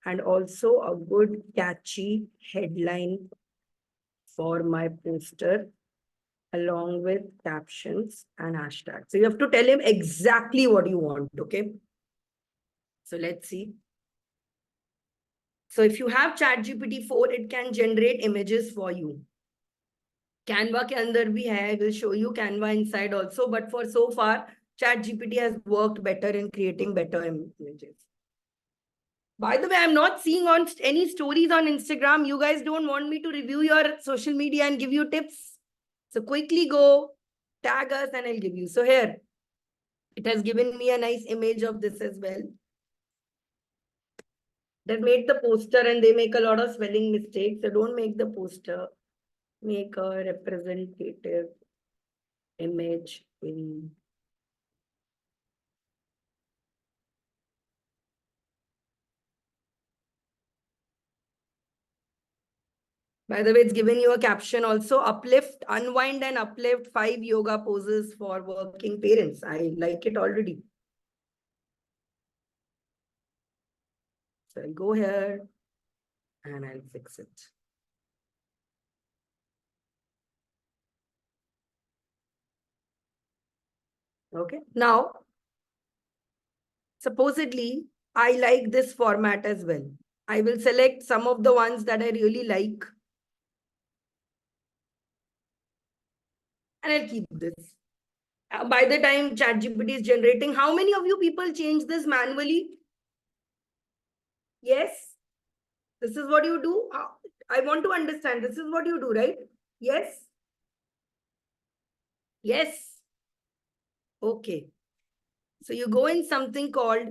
and also a good catchy headline for my poster along with captions and hashtags. So you have to tell him exactly what you want, okay? So let's see. So if you have ChatGPT 4, it can generate images for you. Canva के अंदर भी है. I will show you Canva inside also. But for so far, ChatGPT has worked better in creating better images. By the way, I'm not seeing on any stories on Instagram. You guys don't want me to review your social media and give you tips. So quickly go, tag us and I'll give you. So here, it has given me a nice image of this as well. They've made the poster and they make a lot of spelling mistakes. So don't make the poster. Make a representative image in By the way, it's given you a caption also, uplift, unwind and uplift 5 yoga poses for working parents. I like it already. So I'll go here and I'll fix it. Okay. Now, supposedly, I like this format as well. I will select some of the ones that I really like and I'll keep this. By the time ChatGPT is generating, how many of you people change this manually? Yes. This is what you do. I want to understand. This is what you do, right? Yes. Yes. Okay. So you go in something called,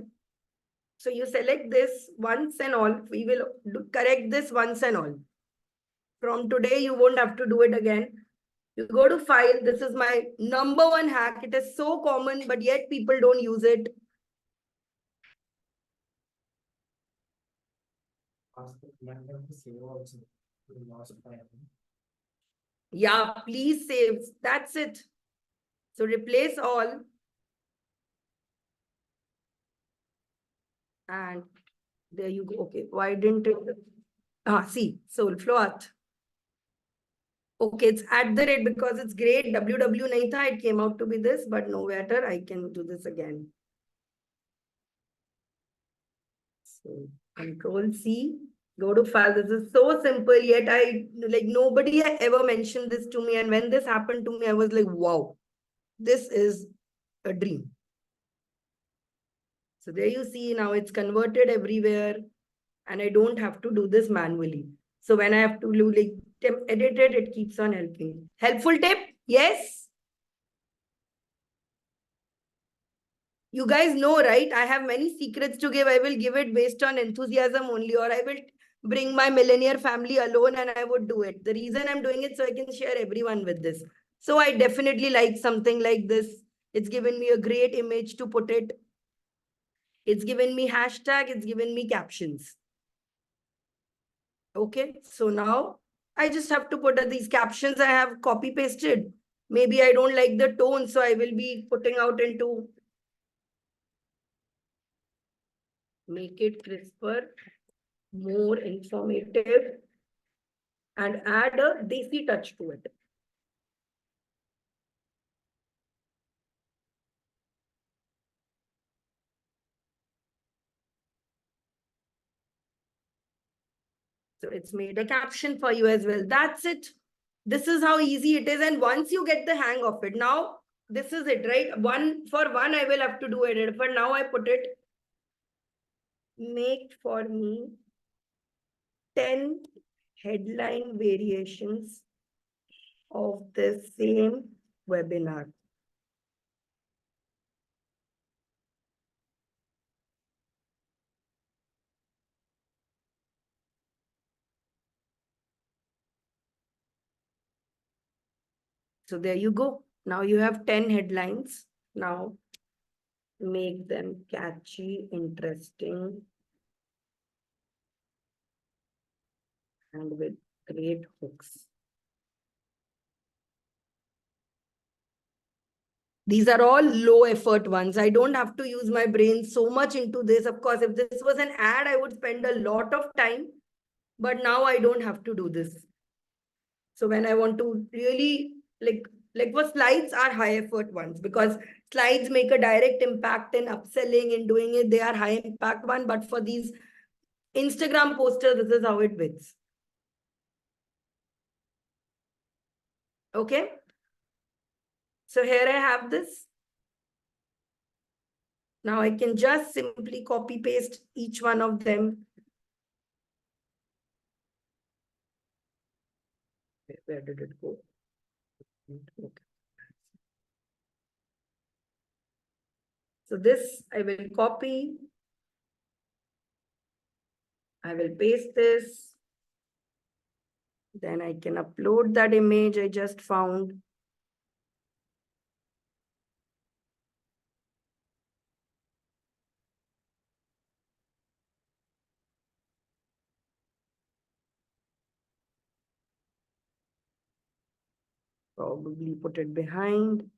so you select this once and all. We will correct this once and all. From today, you won't have to do it again. You go to file. This is my number one hack. It is so common, but yet people don't use it. Yeah, please save. That's it. So replace all. And there you go. Okay, why didn't it? See, soul float. Okay, it's at the rate because it's great. WW nahi tha, it came out to be this, but no matter, I can do this again. So Control C, go to file. This is so simple, yet I like nobody ever mentioned this to me. And when this happened to me, I was like, wow, this is a dream. So there you see now it's converted everywhere and I don't have to do this manually. So when I have to do like edit it, it keeps on helping. Helpful tip? Yes. You guys know, right? I have many secrets to give. I will give it based on enthusiasm only, or I will bring my millionaire family alone and I would do it. The reason I'm doing it so I can share everyone with this. So I definitely like something like this. It's given me a great image to put it. It's given me hashtag. It's given me captions. Okay, so now I just have to put these captions I have copy pasted. Maybe I don't like the tone, so I will be putting out into make it crisper, more informative, and add a desi touch to it. So it's made a caption for you as well. That's it. This is how easy it is. And once you get the hang of it, now this is it, right? One for one, I will have to do it. But now I put it, make for me 10 headline variations of the same webinar. So there you go. Now you have 10 headlines. Now make them catchy, interesting, and with great hooks. These are all low effort ones. I don't have to use my brain so much into this. Of course, if this was an ad, I would spend a lot of time, but now I don't have to do this. So when I want to really like for slides are high effort ones because slides make a direct impact in upselling and doing it. They are high impact one, but for these Instagram posters, this is how it works. Okay. So here I have this. Now I can just simply copy paste each one of them. Where did it go? Okay. So this I will copy. I will paste this. Then I can upload that image I just found. Probably put it behind.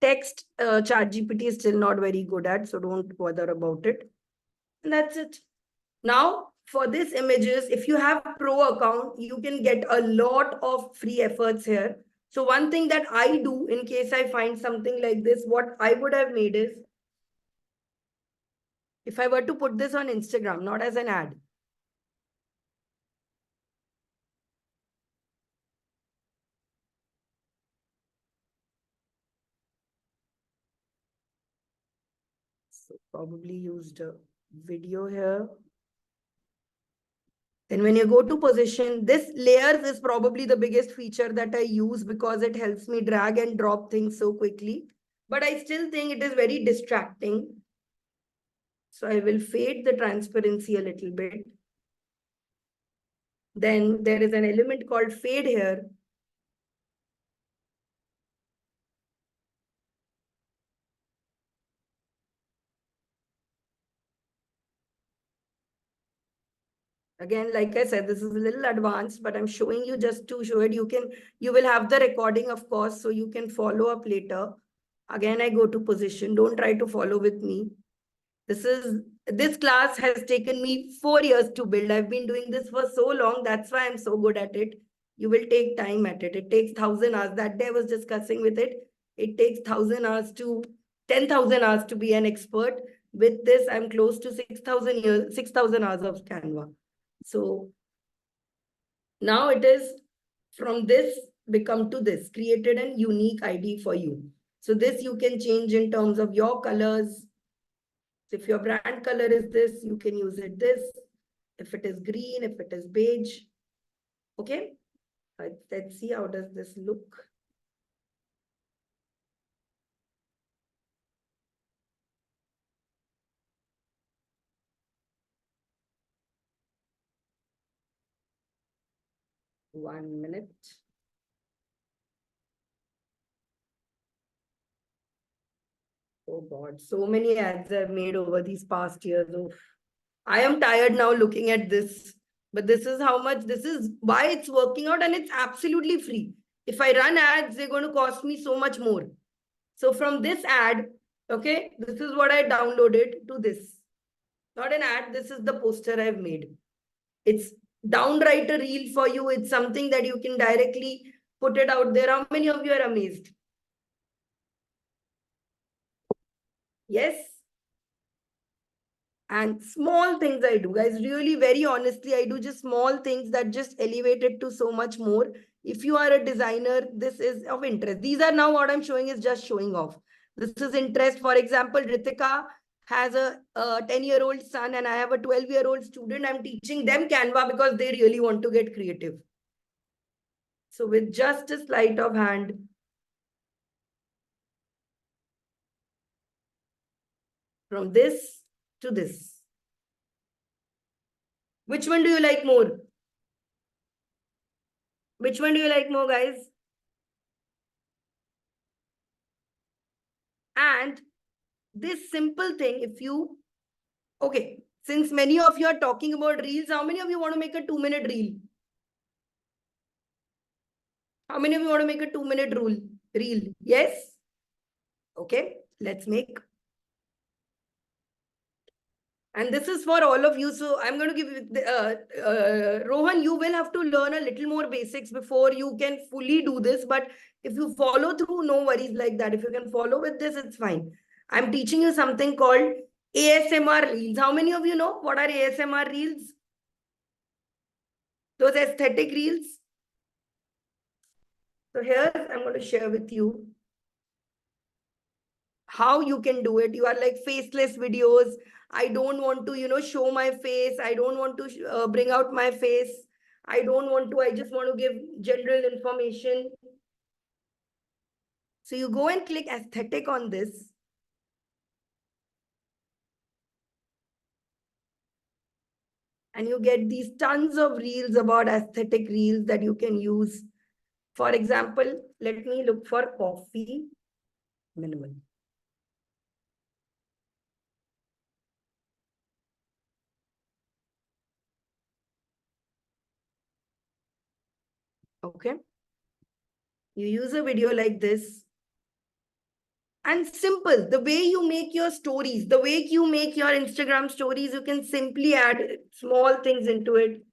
Text, ChatGPT is still not very good at, so don't bother about it. And that's it. Now, for this images, if you have pro account, you can get a lot of free efforts here. So one thing that I do in case I find something like this, what I would have made is, if I were to put this on Instagram, not as an ad, so probably used a video here. Then when you go to position, this layers is probably the biggest feature that I use because it helps me drag and drop things so quickly. But I still think it is very distracting. So I will fade the transparency a little bit. Then there is an element called fade here. Again, like I said, this is a little advanced, but I'm showing you just to show it. You will have the recording, of course, so you can follow up later. Again, I go to position. Don't try to follow with me. This class has taken me 4 years to build. I've been doing this for so long. That's why I'm so good at it. You will take time at it. It takes 1,000 hours. That day I was discussing with it. It takes 1,000 hours to 10,000 hours to be an expert. With this, I'm close to 6,000 hours of Canva. So now it is from this become to this, created a unique ID for you. So this you can change in terms of your colors. If your brand color is this, you can use it this. If it is green, if it is beige. Okay. Let's see how does this look. One minute. Oh God, so many ads I've made over these past years. Oh, I am tired now looking at this, but this is how much, this is why it's working out, and it's absolutely free. If I run ads, they're going to cost me so much more. So from this ad, okay, this is what I downloaded to this. Not an ad, this is the poster I've made. It's downright a reel for you. It's something that you can directly put it out there. How many of you are amazed? Yes. And small things I do, guys, really, very honestly, I do just small things that just elevate it to so much more. If you are a designer, this is of interest. These are now what I'm showing is just showing off. This is interest. For example, Ritika has a 10-year-old son and I have a 12-year-old student. I'm teaching them Canva because they really want to get creative. So with just a sleight of hand, from this to this. Which one do you like more? Which one do you like more, guys? And this simple thing, if you, okay, since many of you are talking about reels, how many of you want to make a 2-minute reel? How many of you want to make a 2-minute reel? Yes? Okay, let's make. And this is for all of you. So I'm going to give you, Rohan, you will have to learn a little more basics before you can fully do this. But if you follow through, no worries like that. If you can follow with this, it's fine. I'm teaching you something called ASMR reels. How many of you know what are ASMR reels? Those aesthetic reels. So here I'm going to share with you how you can do it. You are like faceless videos. I don't want to, show my face. I don't want to bring out my face. I don't want to, I just want to give general information. So you go and click aesthetic on this. And you get these tons of reels about aesthetic reels that you can use. For example, let me look for coffee minimal. 。 . 。 . 。 . . . . . . . . . . . . . . . . . . . . . . . . . . . . . . . . . . . . . . . . . 。 . 。 . . . . . 。 . 。Okay. You use a video like this. And simple, the way you make your stories, the way you make your Instagram stories, you can simply add small things into it.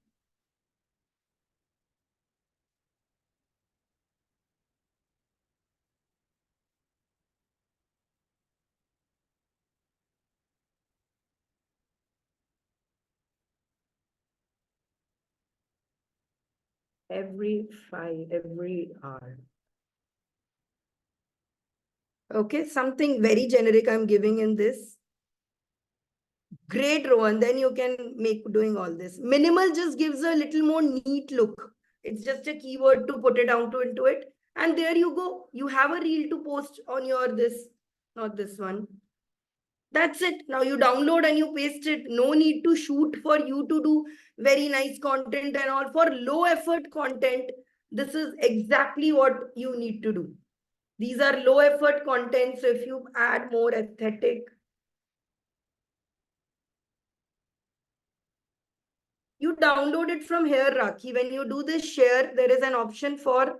Every hour. Okay, something very generic I'm giving in this. Great, Rohan. Then you can make doing all this. Minimal just gives a little more neat look. It's just a keyword to put it out into it. And there you go. You have a reel to post on your this, not this one. That's it. Now you download and you paste it. No need to shoot for you to do very nice content and all. For low effort content, this is exactly what you need to do. These are low effort content. So if you add more aesthetic, you download it from here, Rakhi. When you do this share, there is an option for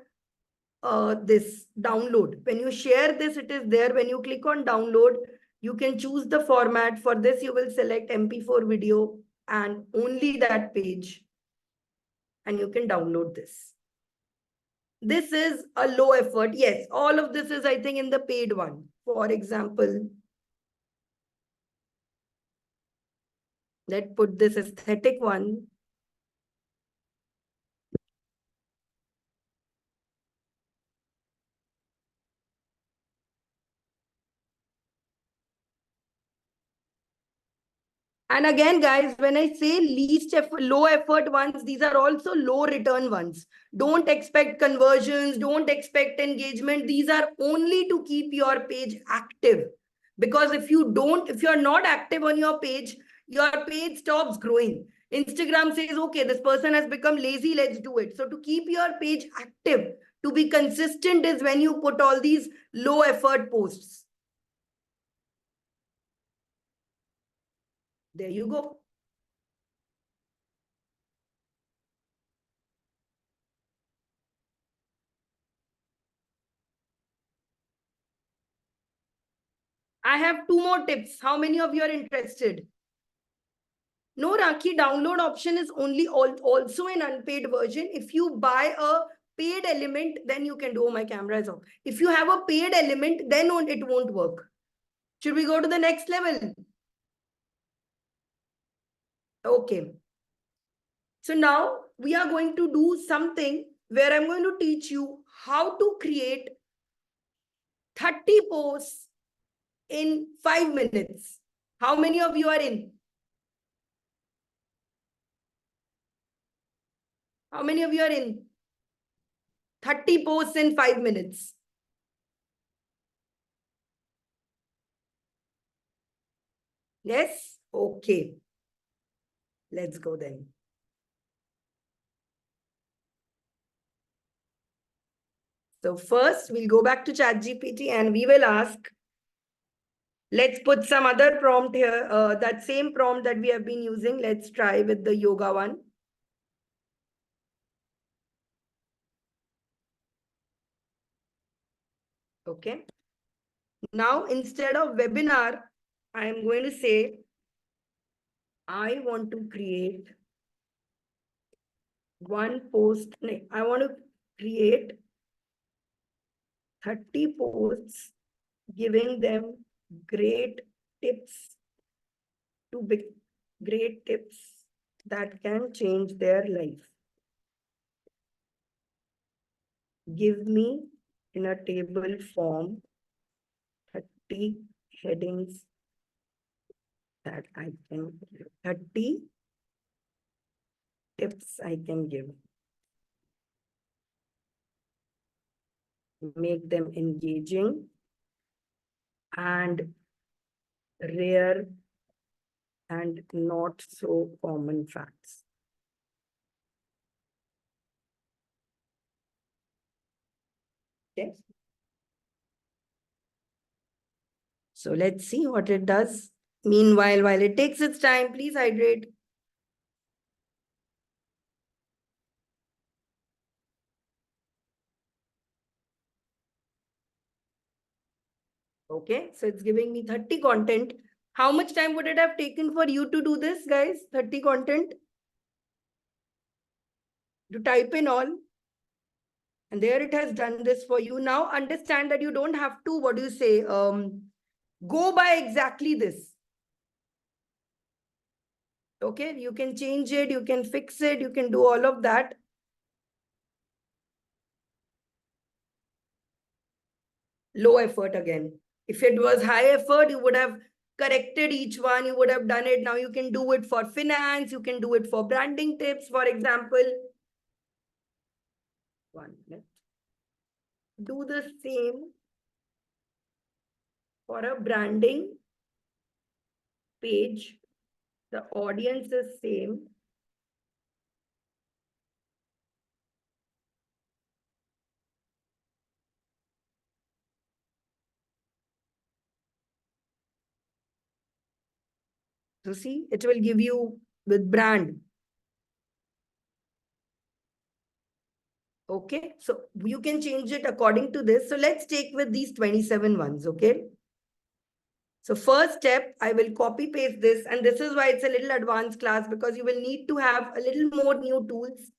this download. When you share this, it is there. When you click on download, you can choose the format. For this, you will select MP4 video and only that page. And you can download this. This is a low effort. Yes, all of this is, I think, in the paid one. For example, let's put this aesthetic one. And again, guys, when I say least effort, low effort ones, these are also low return ones. Don't expect conversions, don't expect engagement. These are only to keep your page active. Because if you're not active on your page stops growing. Instagram says, okay, this person has become lazy, let's do it. So to keep your page active, to be consistent is when you put all these low effort posts. There you go. I have two more tips. How many of you are interested? No, Rakhi, download option is only also an unpaid version. If you buy a paid element, then you can do. Oh, my camera is off. If you have a paid element, then it won't work. Should we go to the next level? Okay. So now we are going to do something where I'm going to teach you how to create 30 posts in 5 minutes. How many of you are in? How many of you are in? 30 posts in 5 minutes. Yes? Okay. Let's go then. So first, we'll go back to ChatGPT and we will ask, let's put some other prompt here. That same prompt that we have been using. Let's try with the yoga one. Okay. Now, instead of webinar, I am going to say, I want to create one post. I want to create 30 posts, giving them great tips to be great tips that can change their life. Give me in a table form 30 headings that I can give. 30 tips I can give. Make them engaging and rare and not so common facts. Okay. So let's see what it does. Meanwhile, while it takes its time, please hydrate. Okay, so it's giving me 30 content. How much time would it have taken for you to do this, guys? 30 content? To type in all. And there it has done this for you. Now understand that you don't have to, what do you say, go by exactly this. Okay, you can change it, you can fix it, you can do all of that. Low effort again. If it was high effort, you would have corrected each one, you would have done it. Now you can do it for finance, you can do it for branding tips, for example. 1 minute. Do the same for a branding page. The audience is same. So see, it will give you with brand. Okay, so you can change it according to this. So let's take with these 27 ones, okay? So first step, I will copy paste this, and this is why it's a little advanced class, because you will need to have a little more new tools.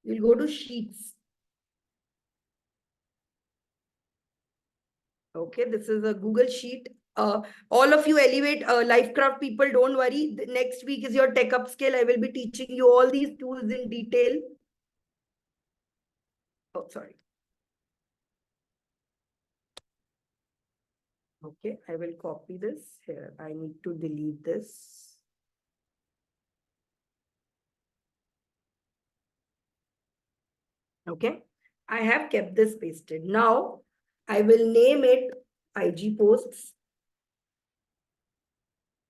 You'll go to Sheets. Okay, this is a Google Sheet. All of you Elevate Lifecraft people, don't worry. The next week is your tech upskill. I will be teaching you all these tools in detail. Oh, sorry. Okay, I will copy this here. I need to delete this. Okay, I have kept this pasted. Now, I will name it IG posts.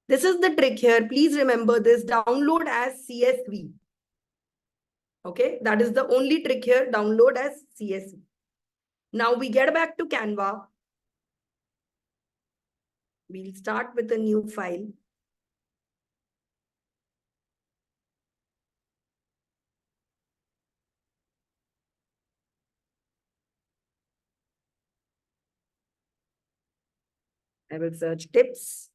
This is the trick here. Please remember this. Download as CSV. Okay, that is the only trick here. Download as CSV. Now we get back to Canva. We'll start with a new file. I will search tips.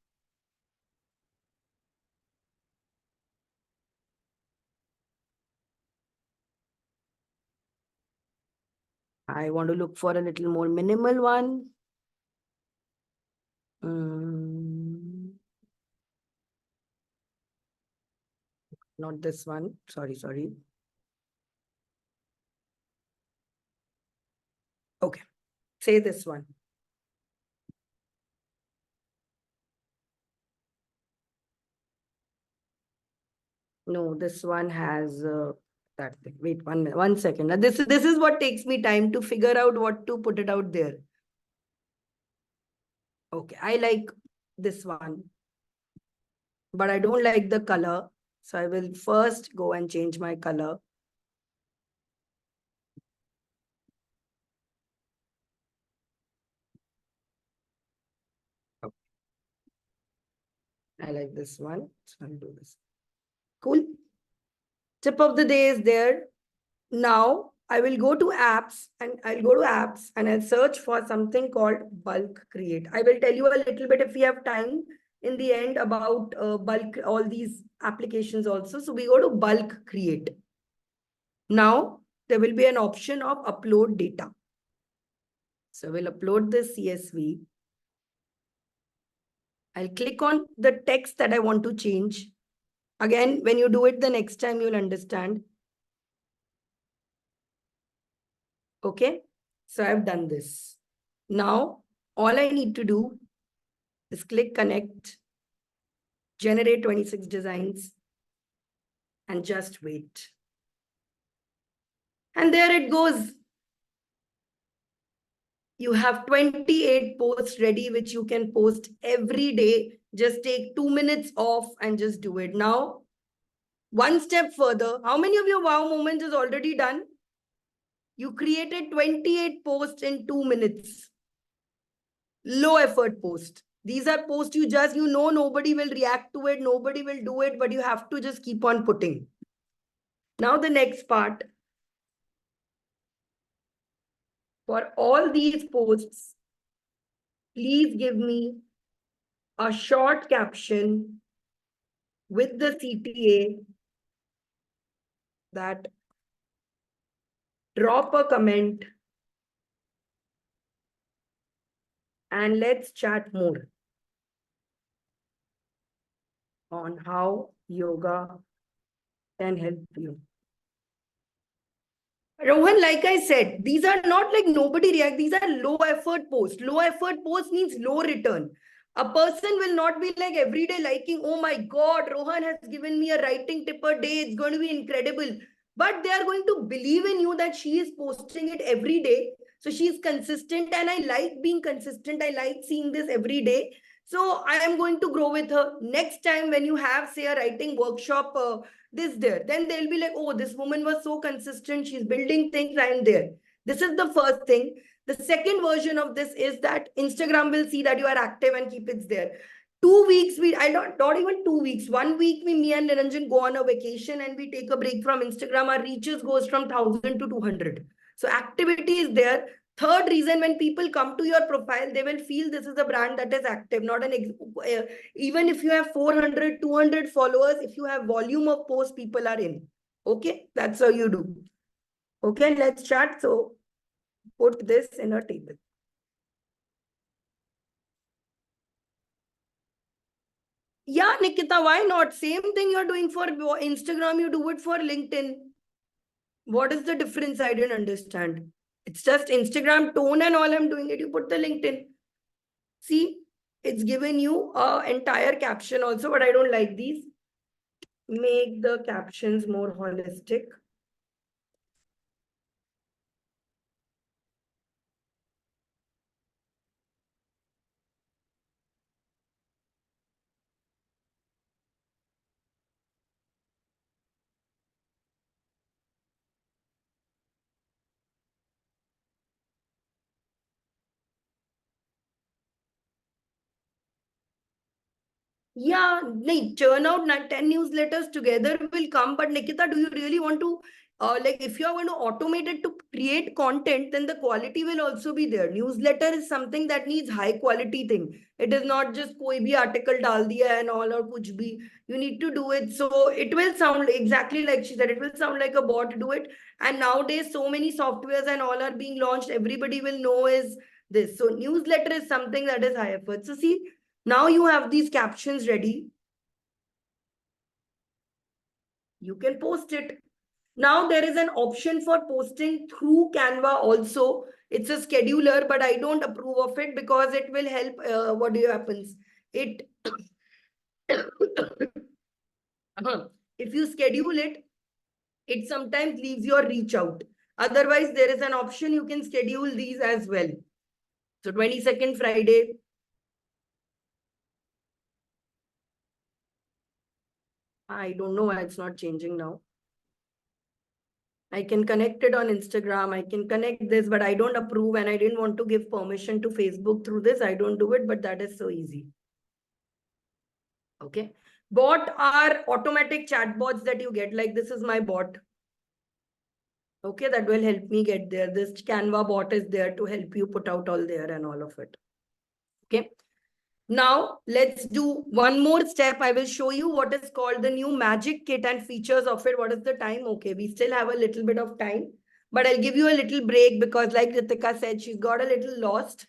I want to look for a little more minimal one. Not this one. Sorry. Okay, say this one. No, this one has that thing. Wait 1 minute, 1 second. Now, this is what takes me time to figure out what to put it out there. Okay, I like this one, but I don't like the color. So I will first go and change my color. Okay. I like this one. So I'll do this. Cool. Tip of the day is there. Now I will go to apps and I'll search for something called bulk create. I will tell you a little bit if we have time in the end about bulk, all these applications also. So we go to bulk create. Now there will be an option of upload data. So we'll upload the CSV. I'll click on the text that I want to change. Again, when you do it the next time, you'll understand. Okay, so I've done this. Now, all I need to do is click connect, generate 26 designs, and just wait. And there it goes. You have 28 posts ready, which you can post every day. Just take 2 minutes off and just do it. Now, one step further, how many of your wow moments is already done? You created 28 posts in 2 minutes. Low effort post. These are posts you know nobody will react to it, nobody will do it, but you have to just keep on putting. Now the next part. For all these posts, please give me a short caption with the CTA, that drop a comment and let's chat more on how yoga can help you. Rohan, like I said, these are not like nobody react. These are low effort posts. Low effort posts means low return. A person will not be like every day liking, oh my God, Rohan has given me a writing tip a day. It's going to be incredible. But they are going to believe in you that she is posting it every day. So she's consistent, and I like being consistent. I like seeing this every day. So I am going to grow with her. Next time when you have, say, a writing workshop, this there, then they'll be like, oh, this woman was so consistent, she's building things. I'm there. This is the first thing. The second version of this is that Instagram will see that you are active and keep it there. 2 weeks, I not even 2 weeks, 1 week, me and Niranjan go on a vacation and we take a break from Instagram. Our reaches goes from 1,000 to 200. So activity is there. Third reason, when people come to your profile, they will feel this is a brand that is active, not an even if you have 400, 200 followers, if you have volume of posts, people are in. Okay, that's how you do. Okay, let's chat. So put this in a table. Yeah, Nikita, why not? Same thing you're doing for Instagram, you do it for LinkedIn. What is the difference? I didn't understand. It's just Instagram tone and all. I'm doing it. You put the LinkedIn. See, it's given you an entire caption also, but I don't like these. Make the captions more holistic. Yeah, churn out 10 newsletters together will come. But Nikita, do you really want to, like, if you are going to automate it to create content, then the quality will also be there. Newsletter is something that needs high quality thing. It is not just koi bhi article dal diya and all or kuch bhi. You need to do it. So it will sound exactly like she said, it will sound like a bot to do it. And nowadays, so many softwares and all are being launched. Everybody will know is this. So newsletter is something that is high effort. So see, now you have these captions ready. You can post it. Now there is an option for posting through Canva also. It's a scheduler, but I don't approve of it because it will help. What do you happens? It if you schedule it, it sometimes leaves your reach out. Otherwise, there is an option you can schedule these as well. So 22nd Friday, I don't know why it's not changing now. I can connect it on Instagram. I can connect this, but I don't approve and I didn't want to give permission to Facebook through this. I don't do it, but that is so easy. Okay. Bot are automatic chatbots that you get. Like this is my bot. Okay, that will help me get there. This Canva bot is there to help you put out all there and all of it. Okay. Now, let's do one more step. I will show you what is called the new magic kit and features of it. What is the time? Okay, we still have a little bit of time, but I'll give you a little break because like Ritika said, she's got a little lost.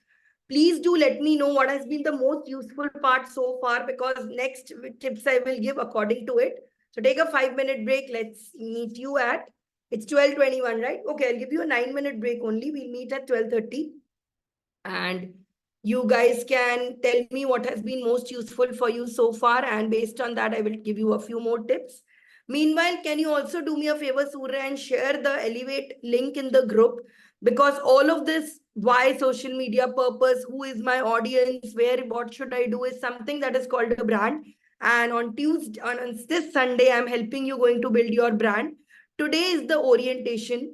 Please do let me know what has been the most useful part so far because next tips I will give according to it. So take a 5-minute break. Let's meet you at, it's 12:21, right? Okay, I'll give you a 9-minute break only. We'll meet at 12:30 and you guys can tell me what has been most useful for you so far. And based on that, I will give you a few more tips. Meanwhile, can you also do me a favor, Surya, and share the Elevate link in the group? Because all of this, why social media purpose, who is my audience, where, what should I do is something that is called a brand. And on Tuesday, on this Sunday, I'm helping you going to build your brand. Today is the orientation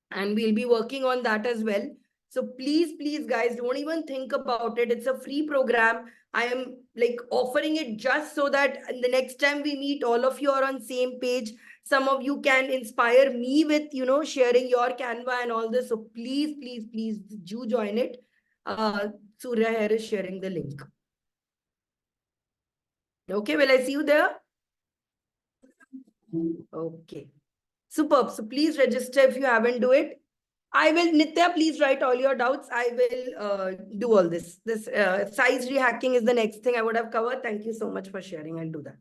and we'll be working on that as well. So please, guys, don't even think about it. It's a free program. I am like offering it just so that the next time we meet, all of you are on same page. Some of you can inspire me with, sharing your Canva and all this. So please, do join it. Surya here is sharing the link. Okay, will I see you there? Okay. Superb. So please register if you haven't do it. I will, Nitya, please write all your doubts. I will do all this. This size rehacking is the next thing I would have covered. Thank you so much for sharing. I'll do that.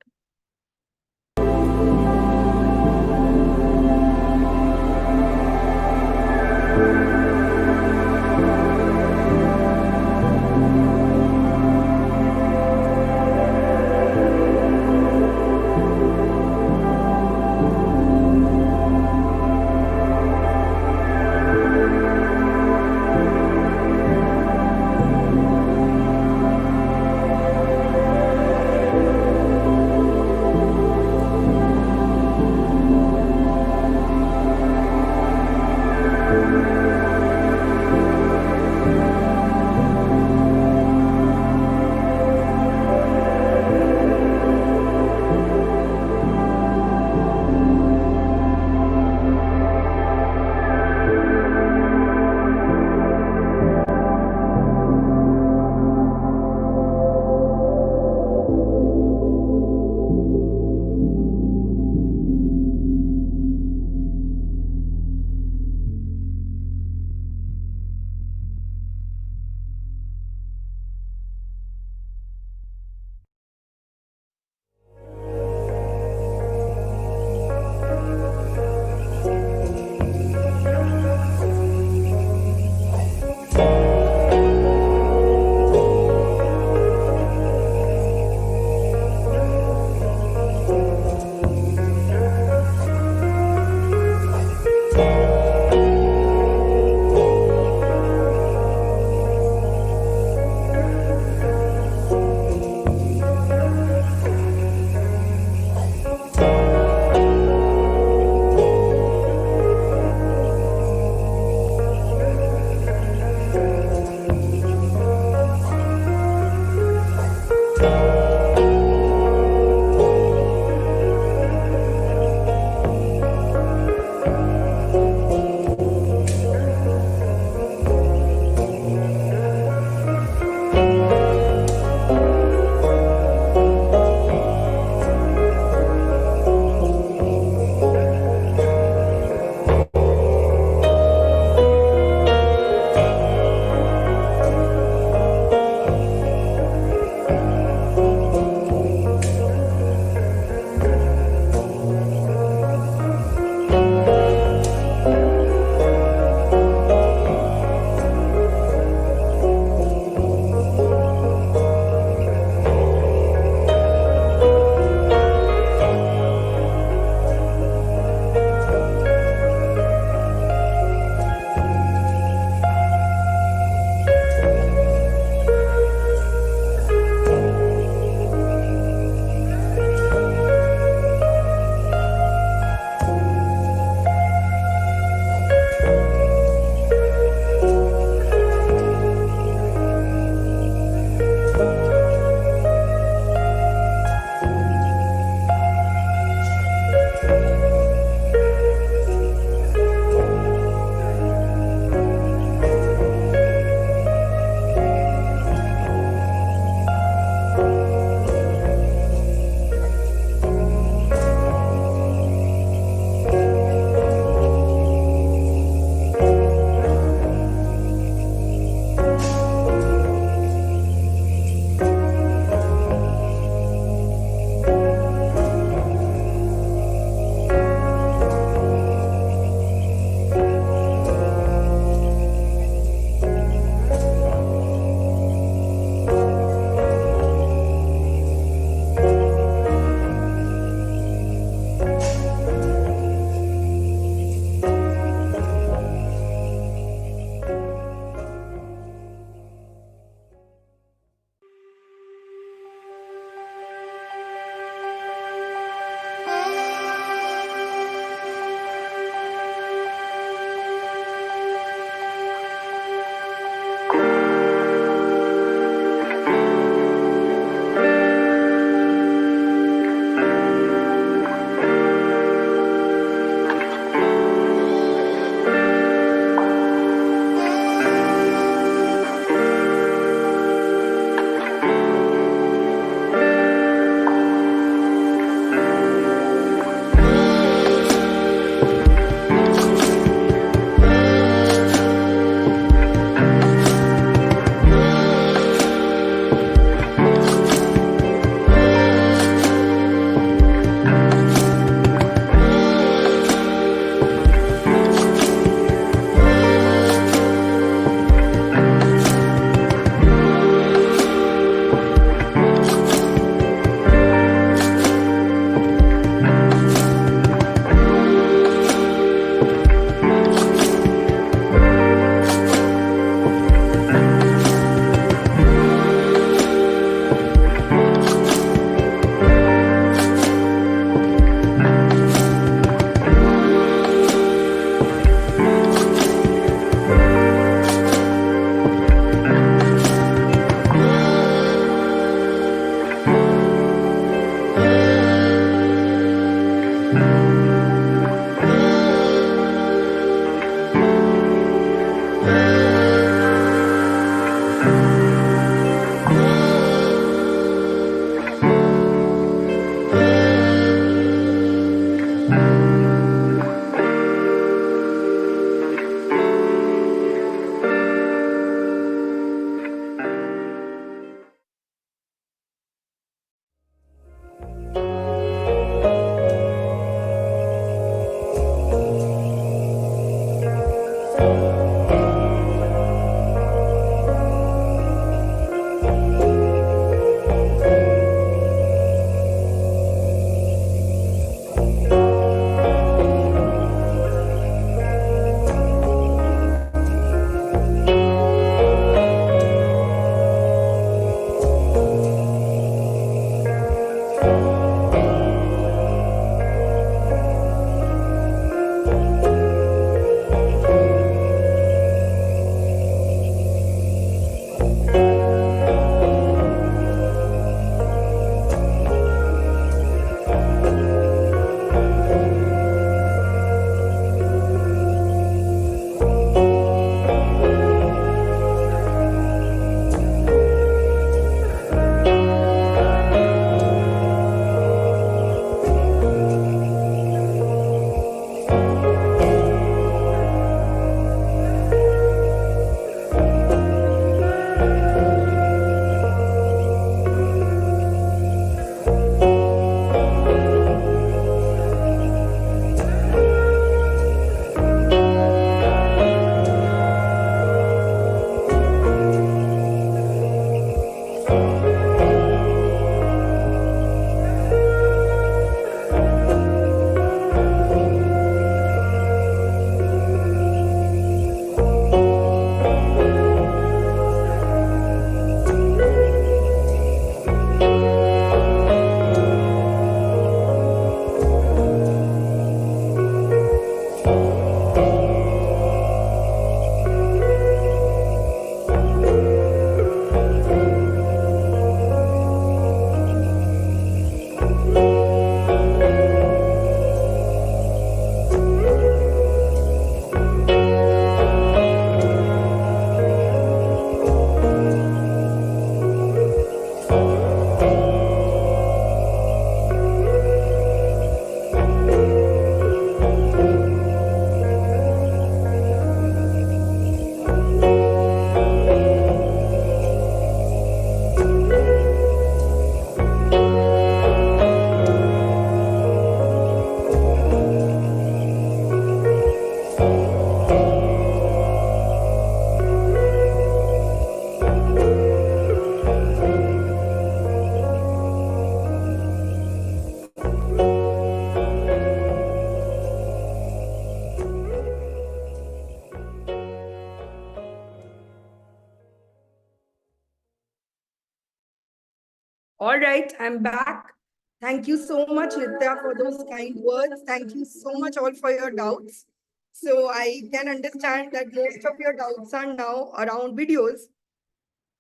All right, I'm back. Thank you so much, Nitya, for those kind words. Thank you so much all for your doubts. So I can understand that most of your doubts are now around videos.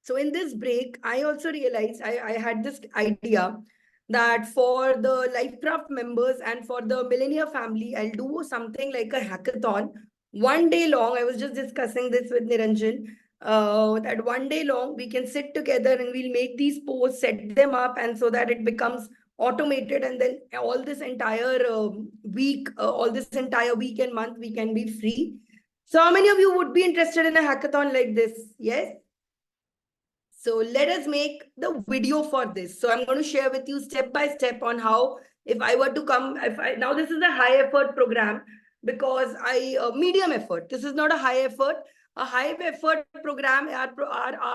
So in this break, I also realized I had this idea that for the Lifecraft members and for the Millennia family, I'll do something like a hackathon. One day long, I was just discussing this with Niranjan, that one day long we can sit together and we'll make these posts, set them up, and so that it becomes automated, and then all this entire week, all this entire week and month, we can be free. So how many of you would be interested in a hackathon like this? Yes? So let us make the video for this. So I'm going to share with you step by step on how, if I were to come, now this is a high effort program because medium effort. This is not a high effort. A high effort program are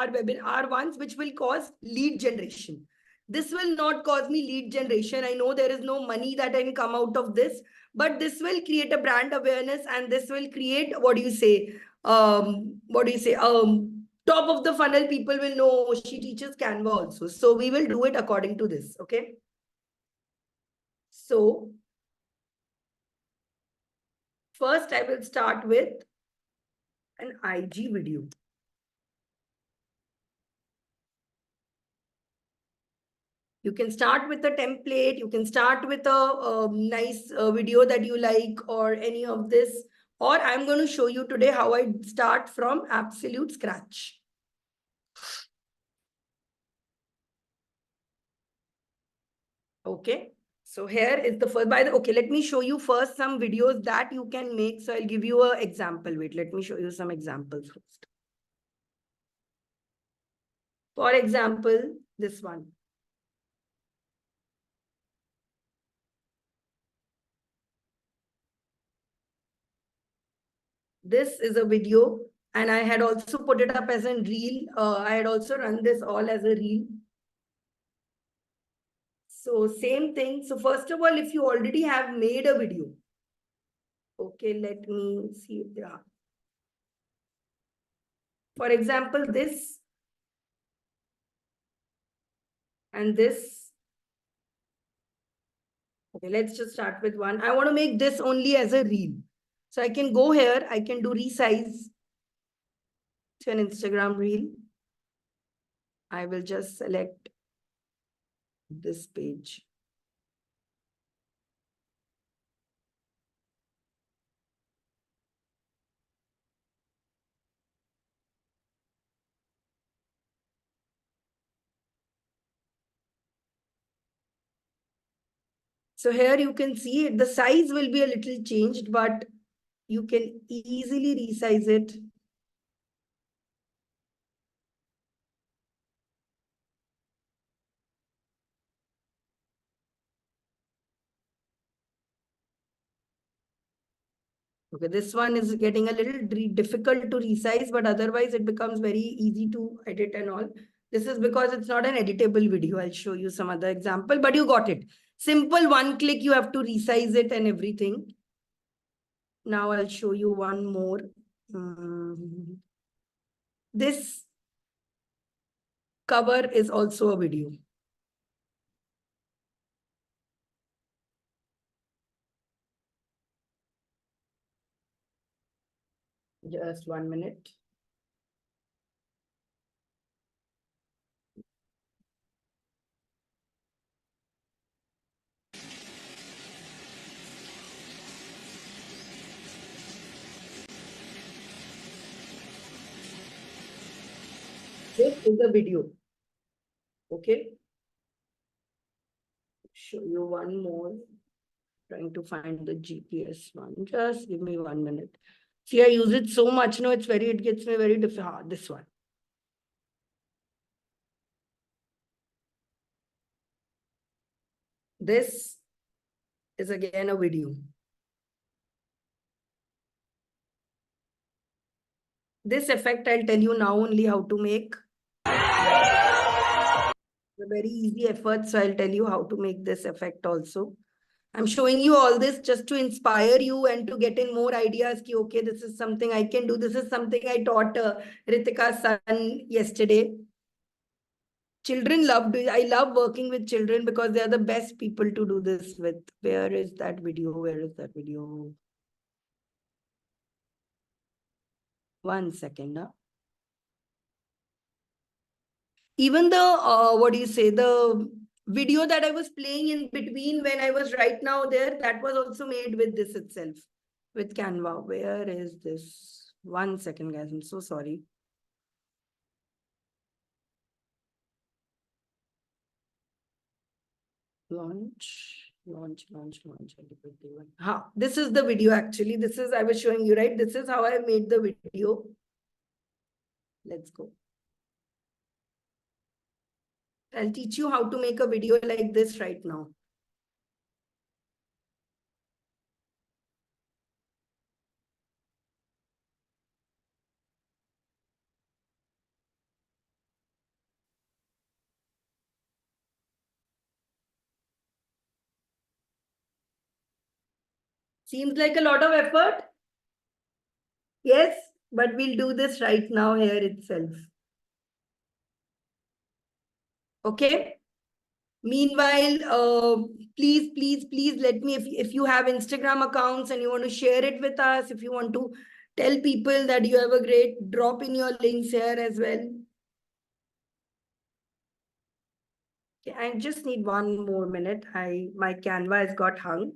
webinar ones which will cause lead generation. This will not cause me lead generation. I know there is no money that can come out of this, but this will create a brand awareness, and this will create, what do you say? Top of the funnel, people will know, oh, she teaches Canva also. So we will do it according to this. Okay. So first I will start with an IG video. You can start with a template. You can start with a nice video that you like, or any of this. Or I'm going to show you today how I start from absolute scratch. Okay. So here is the first, okay, let me show you first some videos that you can make. So I'll give you an example. Wait, let me show you some examples first. For example, this one. This is a video, and I had also put it up as a reel. I had also run this all as a reel. So same thing. So first of all, if you already have made a video, okay, let me see if there are. For example, this and this. Okay, let's just start with one. I want to make this only as a reel. So I can go here, I can do resize to an Instagram reel. I will just select this page. So here you can see the size will be a little changed, but you can easily resize it. Okay, this one is getting a little difficult to resize, but otherwise it becomes very easy to edit and all. This is because it's not an editable video. I'll show you some other example, but you got it. Simple one click, you have to resize it and everything. Now I'll show you one more. This cover is also a video. Just 1 minute. This is a video. Okay. Show you one more. Trying to find the GPS one. Just give me 1 minute. See, I use it so much now, it gets me very difficult. This one. This is again a video. This effect I'll tell you now only how to make. It's a very easy effort, so I'll tell you how to make this effect also. I'm showing you all this just to inspire you and to get in more ideas. Ki, okay, this is something I can do. This is something I taught Ritika's son yesterday. Children love it. I love working with children because they are the best people to do this with. Where is that video? Where is that video? 1 second. Huh? Even the, what do you say, the video that I was playing in between when I was right now there, that was also made with this itself, with Canva. Where is this? 1 second, guys. I'm so sorry. Launch. This is the video actually. This is, I was showing you, right? This is how I made the video. Let's go. I'll teach you how to make a video like this right now. Seems like a lot of effort. Yes, but we'll do this right now here itself. Okay. Meanwhile, please let me, if you have Instagram accounts and you want to share it with us, if you want to tell people that you have a great, drop in your links here as well. Okay, I just need 1 more minute. My Canva has got hung.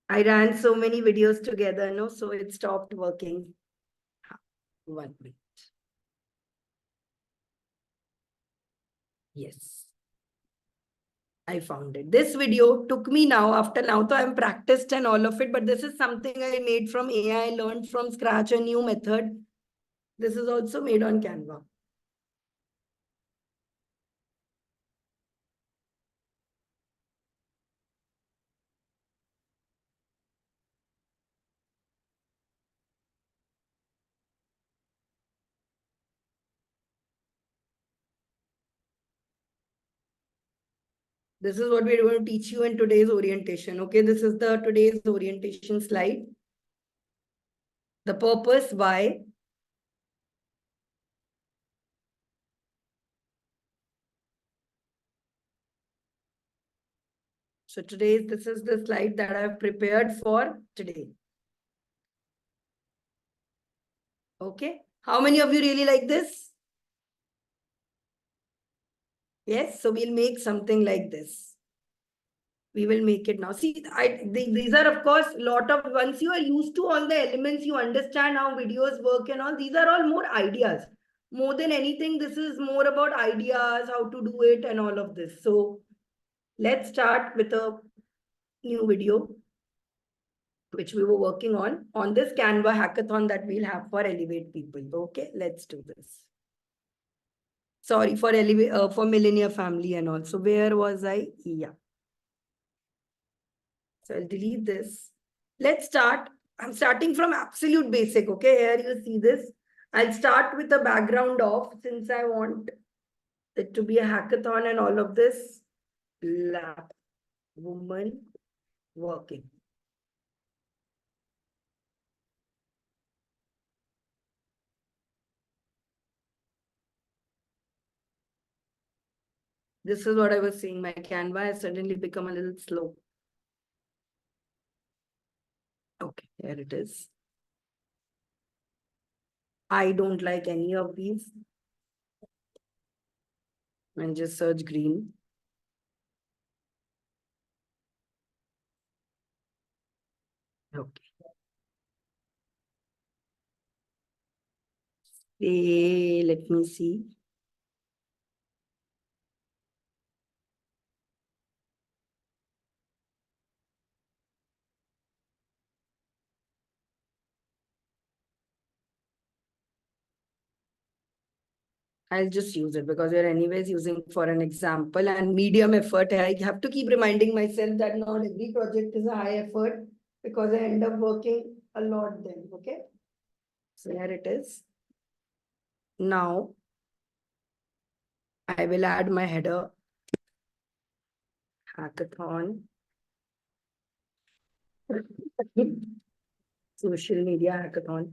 I ran so many videos together, no, so it stopped working. 1 minute. Yes. I found it. This video took me now, after now, so I'm practiced and all of it, but this is something I made from AI, learned from scratch, a new method. This is also made on Canva. This is what we're going to teach you in today's orientation. Okay, this is the today's orientation slide. The purpose, why. So today, this is the slide that I've prepared for today. Okay. How many of you really like this? Yes. So we'll make something like this. We will make it now. See, these are, of course, lot of, once you are used to all the elements, you understand how videos work and all. These are all more ideas. More than anything, this is more about ideas, how to do it and all of this. So let's start with a new video, which we were working on this Canva hackathon that we'll have for Elevate People. Okay, let's do this. Sorry, for Elevate, for Millennial Family and all. So where was I? Yeah. So I'll delete this. Let's start. I'm starting from absolute basic. Okay, here you see this. I'll start with the background of, since I want it to be a hackathon and all of this. Lab, woman, working. This is what I was saying. My Canva has suddenly become a little slow. Okay, here it is. I don't like any of these. And just search green. Okay. Let me see. I'll just use it because we're anyways using for an example and medium effort. I have to keep reminding myself that not every project is a high effort because I end up working a lot then. Okay. So here it is. Now I will add my header, hackathon, social media hackathon.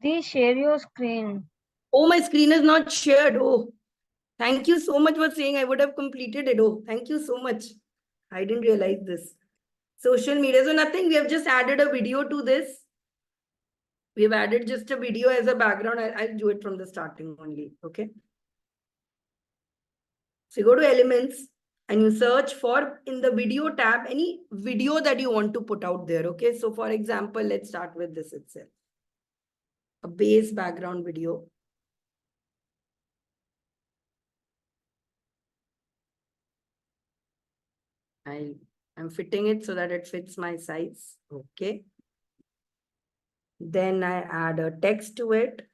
Please share your screen. Oh, my screen is not shared. Oh, thank you so much for saying I would have completed it. Oh, thank you so much. I didn't realize this. Social media. So nothing. We have just added a video to this. We've added just a video as a background. I'll do it from the starting only. Okay. So you go to elements and you search for, in the video tab, any video that you want to put out there. Okay. So for example, let's start with this itself. A base background video. I'm fitting it so that it fits my size. Okay. Then I add a text to it.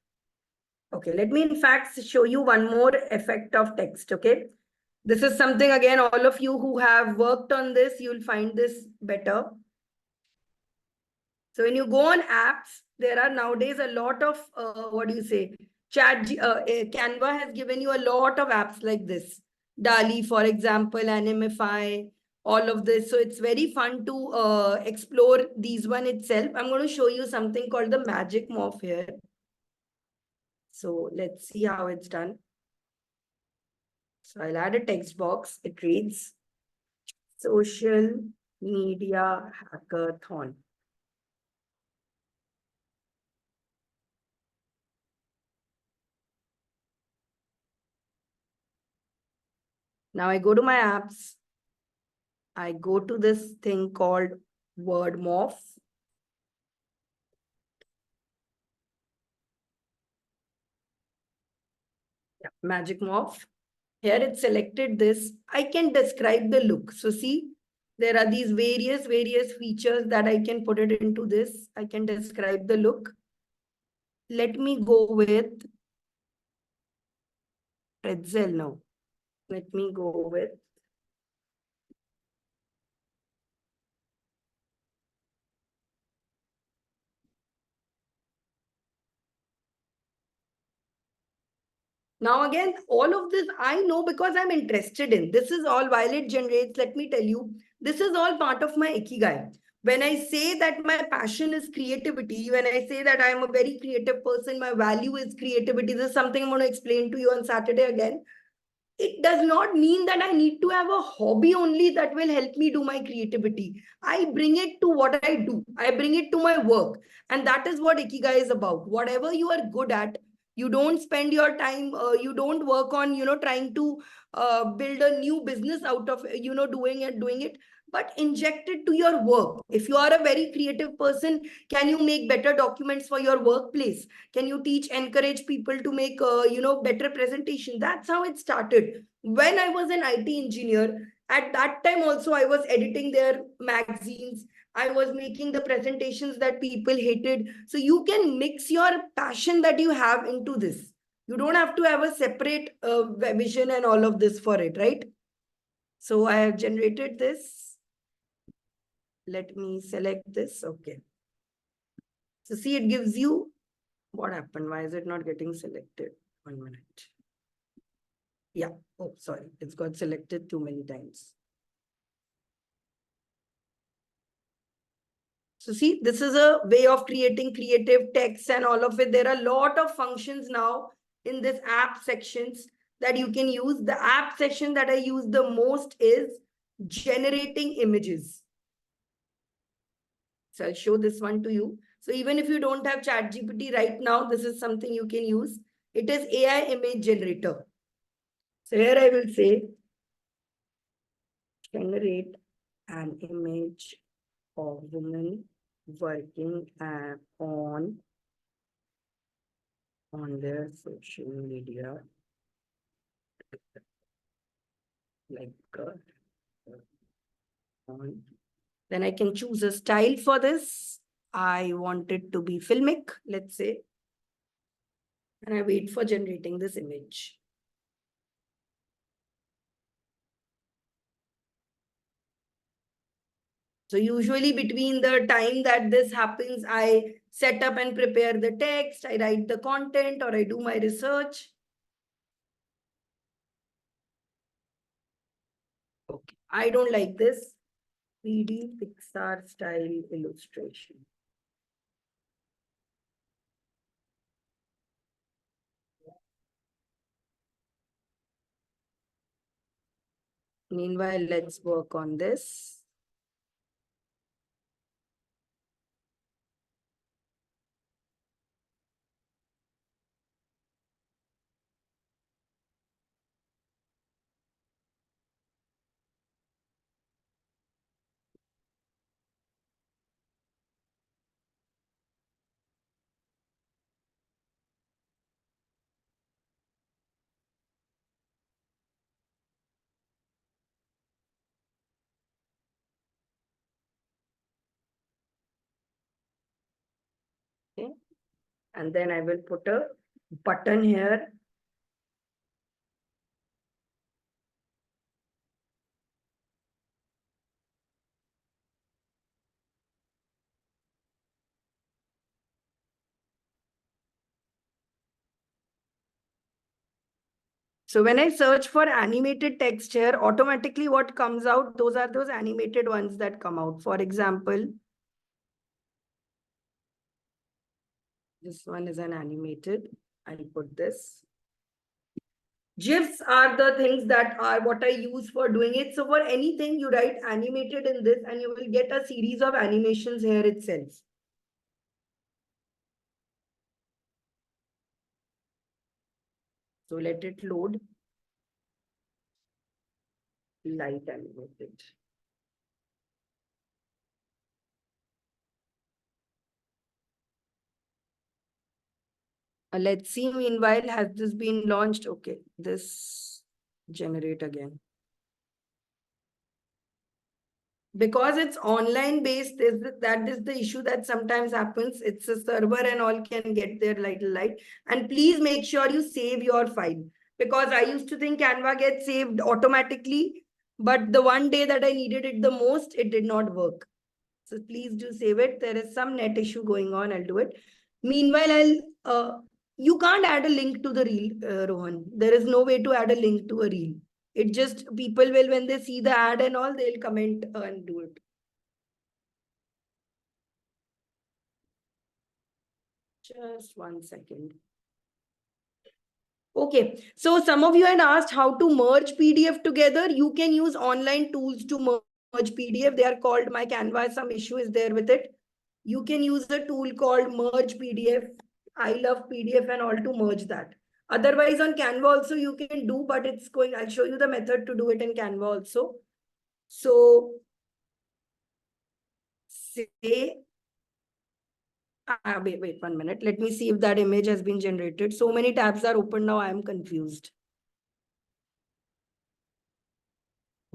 Okay, let me in fact show you one more effect of text. Okay. This is something, again, all of you who have worked on this, you'll find this better. So when you go on apps, there are nowadays a lot of, what do you say? Canva has given you a lot of apps like this. DALI, for example, Animify, all of this. So it's very fun to explore these one itself. I'm going to show you something called the Magic Morph here. So let's see how it's done. So I'll add a text box. It reads social media hackathon. Now I go to my apps. I go to this thing called word morph. Yeah, magic morph. Here it's selected this. I can describe the look. So see, there are these various features that I can put it into this. I can describe the look. Let me go with pretzel now. Let me go with Now again, all of this I know because I'm interested in. This is all while it generates, let me tell you, this is all part of my ikigai. When I say that my passion is creativity, when I say that I'm a very creative person, my value is creativity, this is something I'm going to explain to you on Saturday again. It does not mean that I need to have a hobby only that will help me do my creativity. I bring it to what I do. I bring it to my work. And that is what Ikigai is about. Whatever you are good at, you don't spend your time, you don't work on, trying to build a new business out of, doing it, but inject it to your work. If you are a very creative person, can you make better documents for your workplace? Can you encourage people to make, better presentation? That's how it started. When I was an IT engineer, at that time also I was editing their magazines. I was making the presentations that people hated. So you can mix your passion that you have into this. You don't have to have a separate vision and all of this for it, right? So I have generated this. Let me select this. Okay. So see, it gives you what happened. Why is it not getting selected? 1 minute. Yeah. Oh, sorry. It's got selected too many times. So see, this is a way of creating creative text and all of it. There are a lot of functions now in this app sections that you can use. The app section that I use the most is generating images. So I'll show this one to you. So even if you don't have ChatGPT right now, this is something you can use. It is AI image generator. So here I will say, generate an image of women working on their social media, like on. Then I can choose a style for this. I want it to be filmic, let's say, and I wait for generating this image. So usually between the time that this happens, I set up and prepare the text, I write the content, or I do my research. Okay, I don't like this 3D Pixar style illustration. Meanwhile, let's work on this. Okay. And then I will put a button here. So when I search for animated text here, automatically what comes out, those are those animated ones that come out. For example, this one is an animated. I'll put this. GIFs are the things that are what I use for doing it. So for anything you write animated in this and you will get a series of animations here itself. So let it load. Light animated. Let's see, meanwhile, has this been launched? Okay, this generate again. Because it's online based, that is the issue that sometimes happens. It's a server and all can get there little light. And please make sure you save your file. Because I used to think Canva gets saved automatically. But the one day that I needed it the most, it did not work. So please do save it. There is some net issue going on. I'll do it. Meanwhile, I'll You can't add a link to the reel, Rohan. There is no way to add a link to a reel. It just, people will, when they see the ad and all, they'll comment and do it. Just 1 second. Okay, so some of you had asked how to merge PDF together. You can use online tools to merge PDF. They are called, my Canva, some issue is there with it. You can use a tool called Merge PDF. I love PDF and all to merge that. Otherwise, on Canva also you can do, but it's going, I'll show you the method to do it in Canva also. So, say, wait 1 minute. Let me see if that image has been generated. So many tabs are open now. I am confused.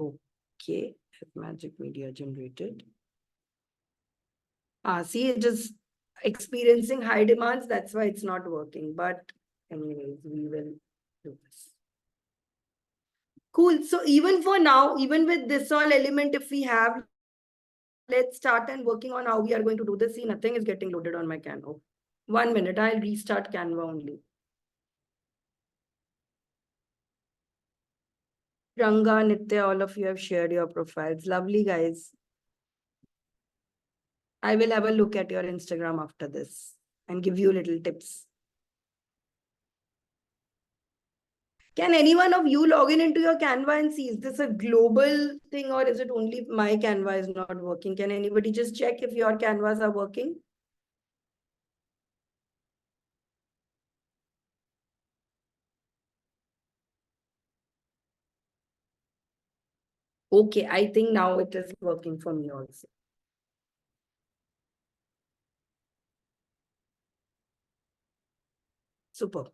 Okay, magic media generated. See, it is experiencing high demands. That's why it's not working. But anyways, we will do this. Cool. So even for now, even with this all element, if we have, let's start and working on how we are going to do this. See, nothing is getting loaded on my Canva. 1 minute, I'll restart Canva only. Ranga, Nitya, all of you have shared your profiles. Lovely, guys. I will have a look at your Instagram after this and give you little tips. Can any one of you log in into your Canva and see, is this a global thing or is it only my Canva is not working? Can anybody just check if your Canvas are working? Okay, I think now it is working for me also. Super.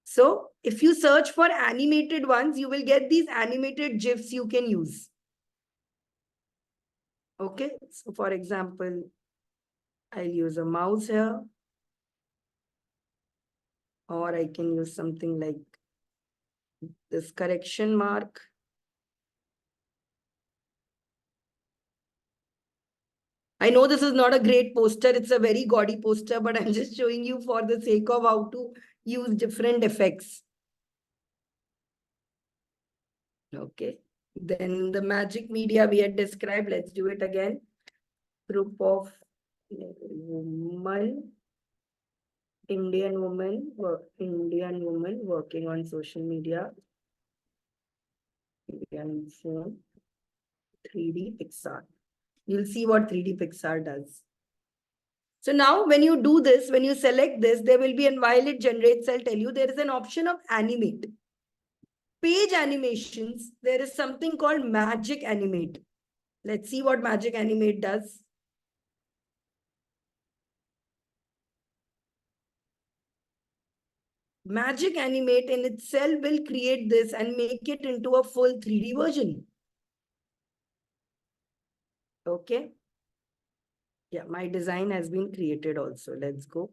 So if you search for animated ones, you will get these animated GIFs you can use. Okay, so for example, I'll use a mouse here. Or I can use something like this correction mark. I know this is not a great poster. It's a very gaudy poster, but I'm just showing you for the sake of how to use different effects. Okay. Then the magic media we had described. Let's do it again. Group of women, Indian woman working on social media. Indian phone, 3D Pixar. You'll see what 3D Pixar does. So now when you do this, when you select this, there will be, and while it generates, I'll tell you, there is an option of animate. Page animations, there is something called Magic Animate. Let's see what Magic Animate does. Magic Animate in itself will create this and make it into a full 3D version. Okay. Yeah, my design has been created also. Let's go.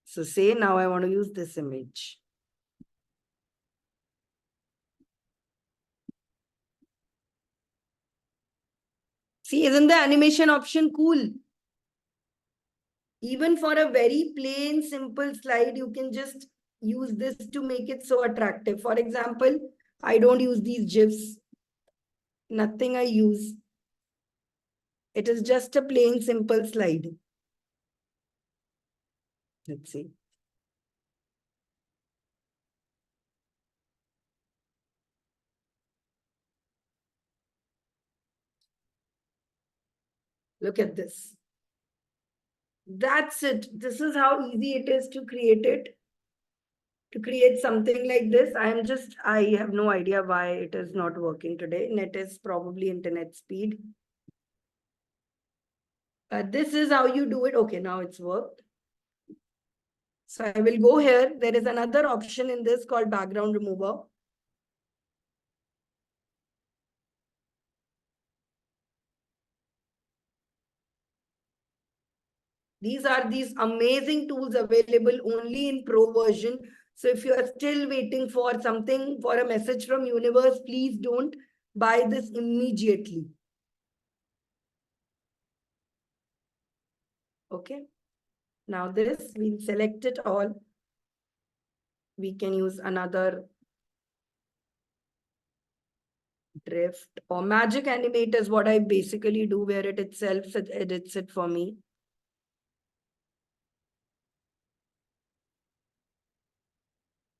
So say now I want to use this image. See, isn't the animation option cool? Even for a very plain, simple slide, you can just use this to make it so attractive. For example, I don't use these GIFs. Nothing I use. It is just a plain, simple slide. Let's see. Look at this. That's it. This is how easy it is to create it. To create something like this, I have no idea why it is not working today. Net is probably internet speed. This is how you do it. Okay, now it's worked. So I will go here. There is another option in this called background remover. These are these amazing tools available only in Pro version. So if you are still waiting for something, for a message from universe, please don't buy this immediately. Okay. Now this, we'll select it all. We can use another drift or magic animate is what I basically do, where it itself edits it for me.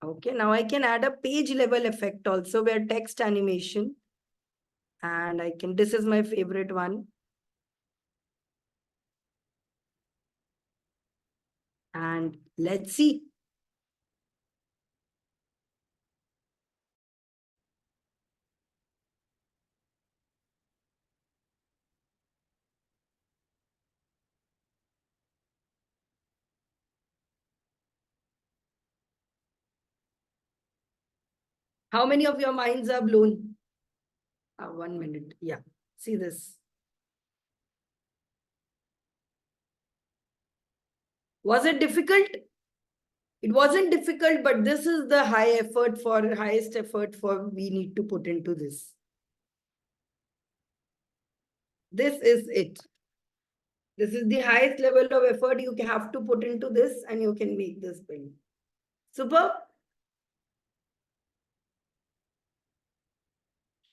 Okay, now I can add a page level effect also, where text animation, and I can, this is my favorite one. And let's see. How many of your minds are blown? 1 minute. Yeah. See this. Was it difficult? It wasn't difficult, but this is the highest effort for we need to put into this. This is it. This is the highest level of effort you have to put into this, and you can make this build. Super.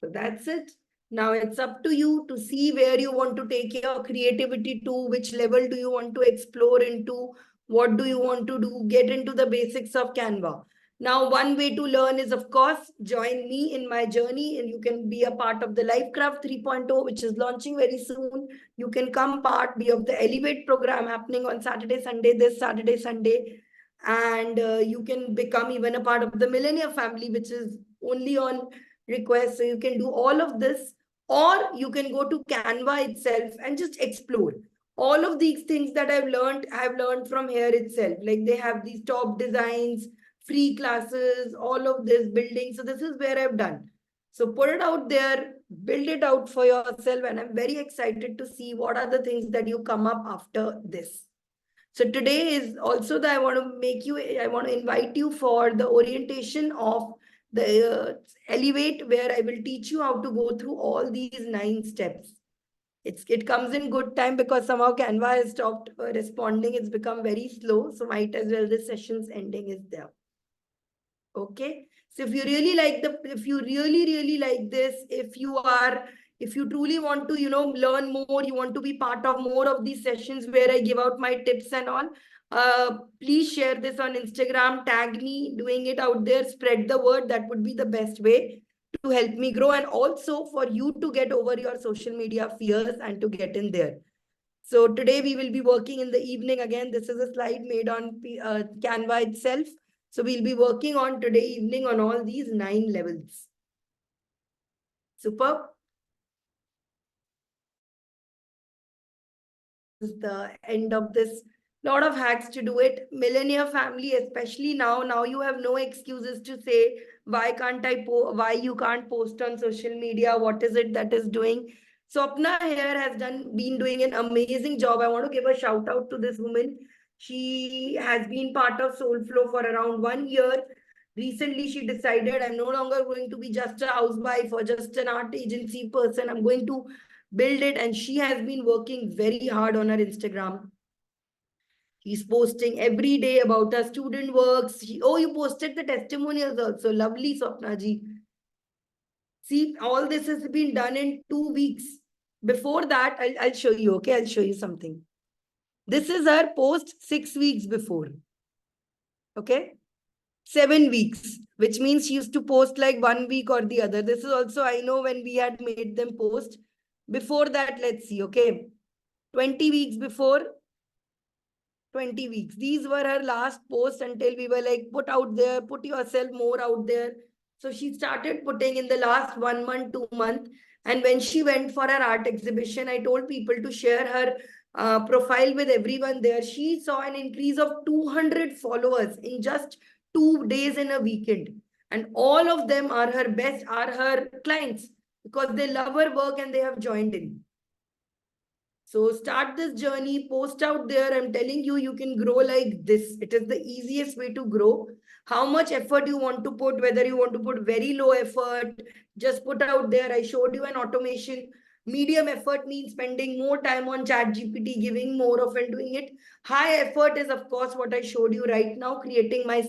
So that's it. Now it's up to you to see where you want to take your creativity to, which level do you want to explore into, what do you want to do, get into the basics of Canva. Now, one way to learn is, of course, join me in my journey, and you can be a part of the Lifecraft 3.0, which is launching very soon. You can come be of the Elevate program happening on Saturday, Sunday, this Saturday, Sunday. And you can become even a part of the Millennium family, which is only on request. So you can do all of this, or you can go to Canva itself and just explore. All of these things that I've learned from here itself. Like they have these top designs, free classes, all of this building. So this is where I've done. So put it out there, build it out for yourself. And I'm very excited to see what are the things that you come up after this. So today is also that I want to invite you for the orientation of the Elevate, where I will teach you how to go through all these 9 steps. It comes in good time because somehow Canva has stopped responding. It's become very slow. So might as well the session's ending is there. Okay. So if you really like if you really like this, if you truly want to, learn more, you want to be part of more of these sessions where I give out my tips and all, please share this on Instagram, tag me doing it out there, spread the word. That would be the best way to help me grow, and also for you to get over your social media fears and to get in there. So today we will be working in the evening again. This is a slide made on Canva itself. So we'll be working on today evening on all these 9 levels. Superb. This is the end of this. Lot of hacks to do it. Millennial family, especially now you have no excuses to say, why can't why you can't post on social media? What is it that is doing? Swapna here has been doing an amazing job. I want to give a shout out to this woman. She has been part of Soulflow for around 1 year. Recently, she decided, I'm no longer going to be just a housewife or just an art agency person. I'm going to build it. And she has been working very hard on her Instagram. She's posting every day about her student works. You posted the testimonials also. Lovely, Swapna ji. See, all this has been done in 2 weeks. Before that, I'll show you, okay? I'll show you something. This is her post 6 weeks before. Okay? 7 weeks, which means she used to post like 1 week or the other. This is also, I know when we had made them post. Before that, let's see, okay? 20 weeks before, 20 weeks. These were her last posts until we were like, put out there, put yourself more out there. So she started putting in the last 1 month, 2 months. And when she went for her art exhibition, I told people to share her profile with everyone there. She saw an increase of 200 followers in just 2 days in a weekend. And all of them are her clients, because they love her work and they have joined in. So start this journey, post out there. I'm telling you, you can grow like this. It is the easiest way to grow. How much effort you want to put, whether you want to put very low effort, just put out there. I showed you an automation Medium effort means spending more time on ChatGPT, giving more of and doing it. High effort is, of course, what I showed you right now, creating my,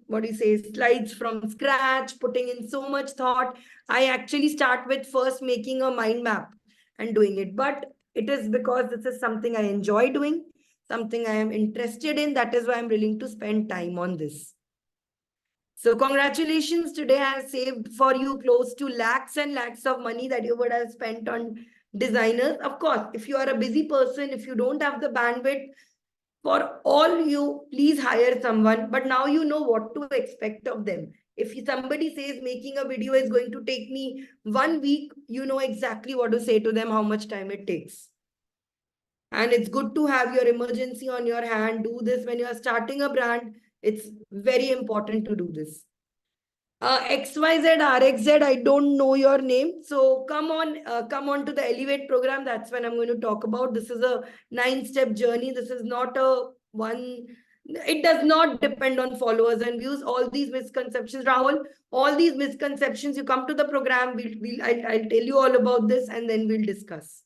what do you say, slides from scratch, putting in so much thought. I actually start with first making a mind map and doing it. But it is because this is something I enjoy doing, something I am interested in. That is why I'm willing to spend time on this. So congratulations, today I have saved for you close to lakhs and lakhs of money that you would have spent on designers. Of course, if you are a busy person, if you don't have the bandwidth, for all you, please hire someone. But now you know what to expect of them. If somebody says making a video is going to take me 1 week, you know exactly what to say to them, how much time it takes. And it's good to have your emergency on your hand. Do this when you are starting a brand. It's very important to do this. XYZ, RXZ, I don't know your name. So come on to the Elevate program. That's when I'm going to talk about. This is a 9-step journey. This is not a one. It does not depend on followers and views. All these misconceptions, Rahul, all these misconceptions, you come to the program. I'll tell you all about this and then we'll discuss.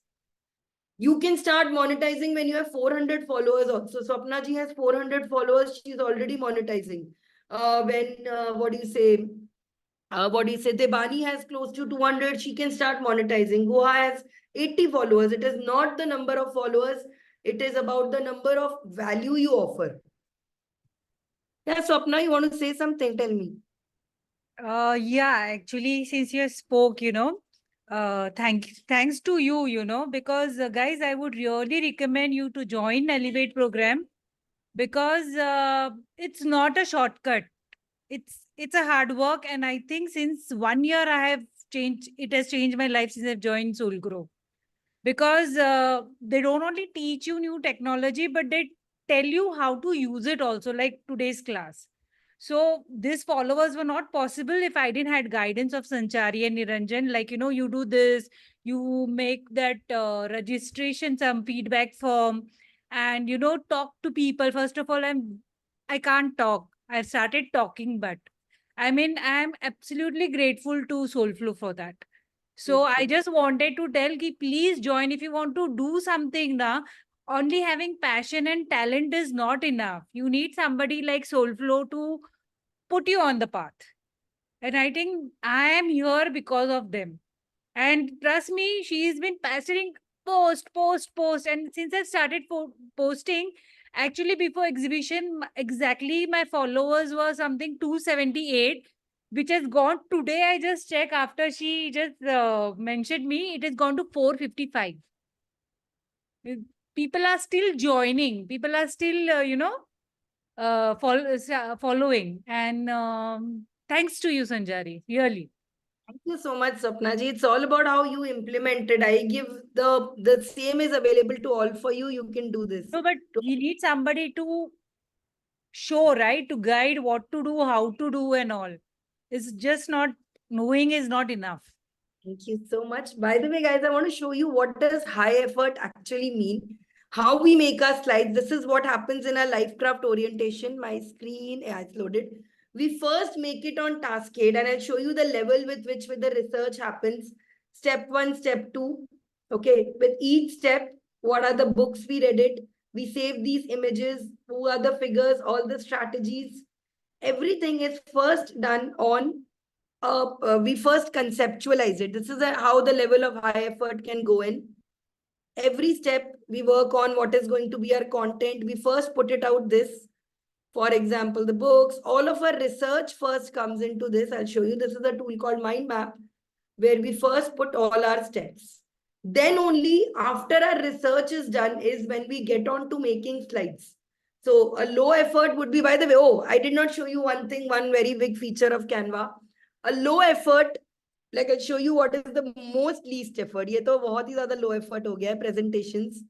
You can start monetizing when you have 400 followers also. Swapna ji has 400 followers. She's already monetizing. What do you say? Debani has close to 200. She can start monetizing. Goa has 80 followers. It is not the number of followers. It is about the number of value you offer. Yeah, Swapna, you want to say something? Tell me. Yeah, actually, since you spoke, thanks to you, because guys, I would really recommend you to join Elevate program because it's not a shortcut. It's a hard work, and I think since 1 year I have changed. It has changed my life since I've joined Soul Grow because they don't only teach you new technology, but they tell you how to use it also, like today's class. So these followers were not possible if I didn't had guidance of Sanchari and Niranjan. Like, you do this, you make that registration, some feedback form, and, talk to people. First of all, I can't talk. I started talking, but I mean, I'm absolutely grateful to Soulflow for that. So I just wanted to tell ki please join if you want to do something now. Only having passion and talent is not enough. You need somebody like Soulflow to put you on the path. And I think I am here because of them. And trust me, she's been passing post. And since I started posting, actually before exhibition, exactly my followers were something 278, which has gone today. I just check after she just mentioned me, it has gone to 455. Uh, People are still joining. People are still, following. And thanks to you, Sanjari, really. Thank you so much, Swapna ji. It's all about how you implement it. I give the same is available to all for you. You can do this. No, but you need somebody to show, right? To guide what to do, how to do, and all. It's just not knowing is not enough. Thank you so much. By the way, guys, I want to show you what does high effort actually mean. How we make our slides. This is what happens in our life craft orientation. My screen, yeah, it's loaded. We first make it on Taskade, and I'll show you the level with which with the research happens. Step 1, step 2. Okay, with each step, what are the books we read it? We save these images, who are the figures, all the strategies. Everything is first done on we first conceptualize it. This is how the level of high effort can go in. Every step we work on what is going to be our content. We first put it out this. For example, the books, all of our research first comes into this. I'll show you. This is a tool called Mind Map, where we first put all our steps. Then only after our research is done is when we get on to making slides. So a low effort would be, by the way, oh, I did not show you one thing, one very big feature of Canva. A low effort, like I'll show you what is the most least effort. ये तो बहुत ही ज़्यादा low effort हो गया है presentations.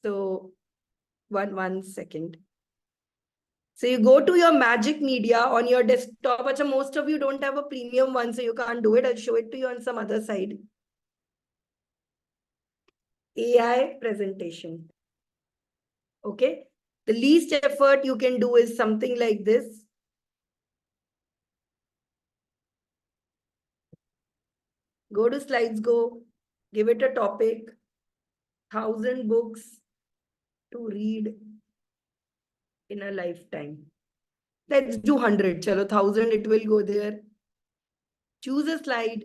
So one second. So you go to your Magic Media on your desktop. Achha, most of you don't have a premium one, so you can't do it. I'll show it to you on some other side. AI presentation. Okay. The least effort you can do is something like this. Go to slides, go, give it a topic, 1,000 books to read in a lifetime. Let's do 100. Chalo, 1,000, it will go there. Choose a slide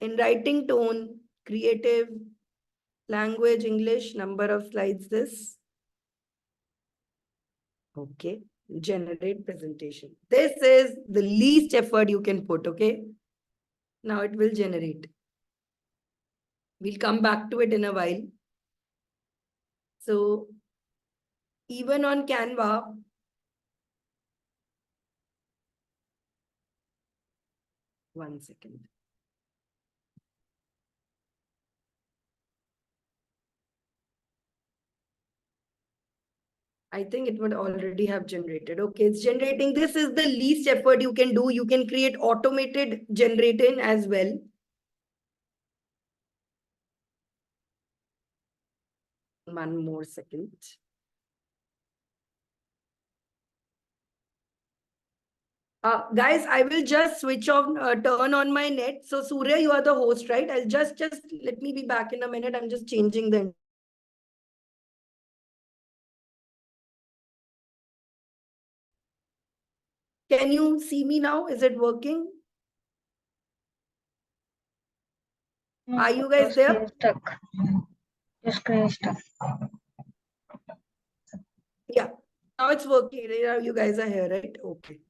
in writing tone, creative, language, English, number of slides this. Okay, generate presentation. This is the least effort you can put, okay? Now it will generate. We'll come back to it in a while. So even on Canva, one second. I think it would already have generated. Okay, it's generating. This is the least effort you can do. You can create automated generating as well. One more second. Guys, I will just switch off, turn on my net. So Surya, you are the host, right? I'll just let me be back in a minute. I'm just changing the. Can you see me now? Is it working? No, Are you guys your there? screen stuck. Your screen is stuck. Yeah. Now it's working. You guys are here, right? Okay.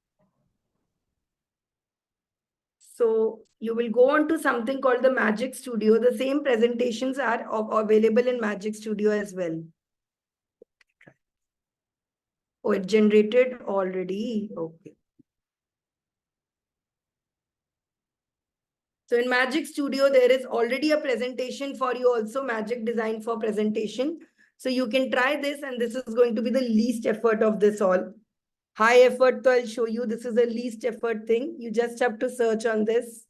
So you will go on to something called the Magic Studio. The same presentations are available in Magic Studio as well. Oh, it generated already. Okay. So in Magic Studio, there is already a presentation for you also, Magic Design for Presentation. So you can try this, and this is going to be the least effort of this all. High effort, so I'll show you. This is the least effort thing. You just have to search on this.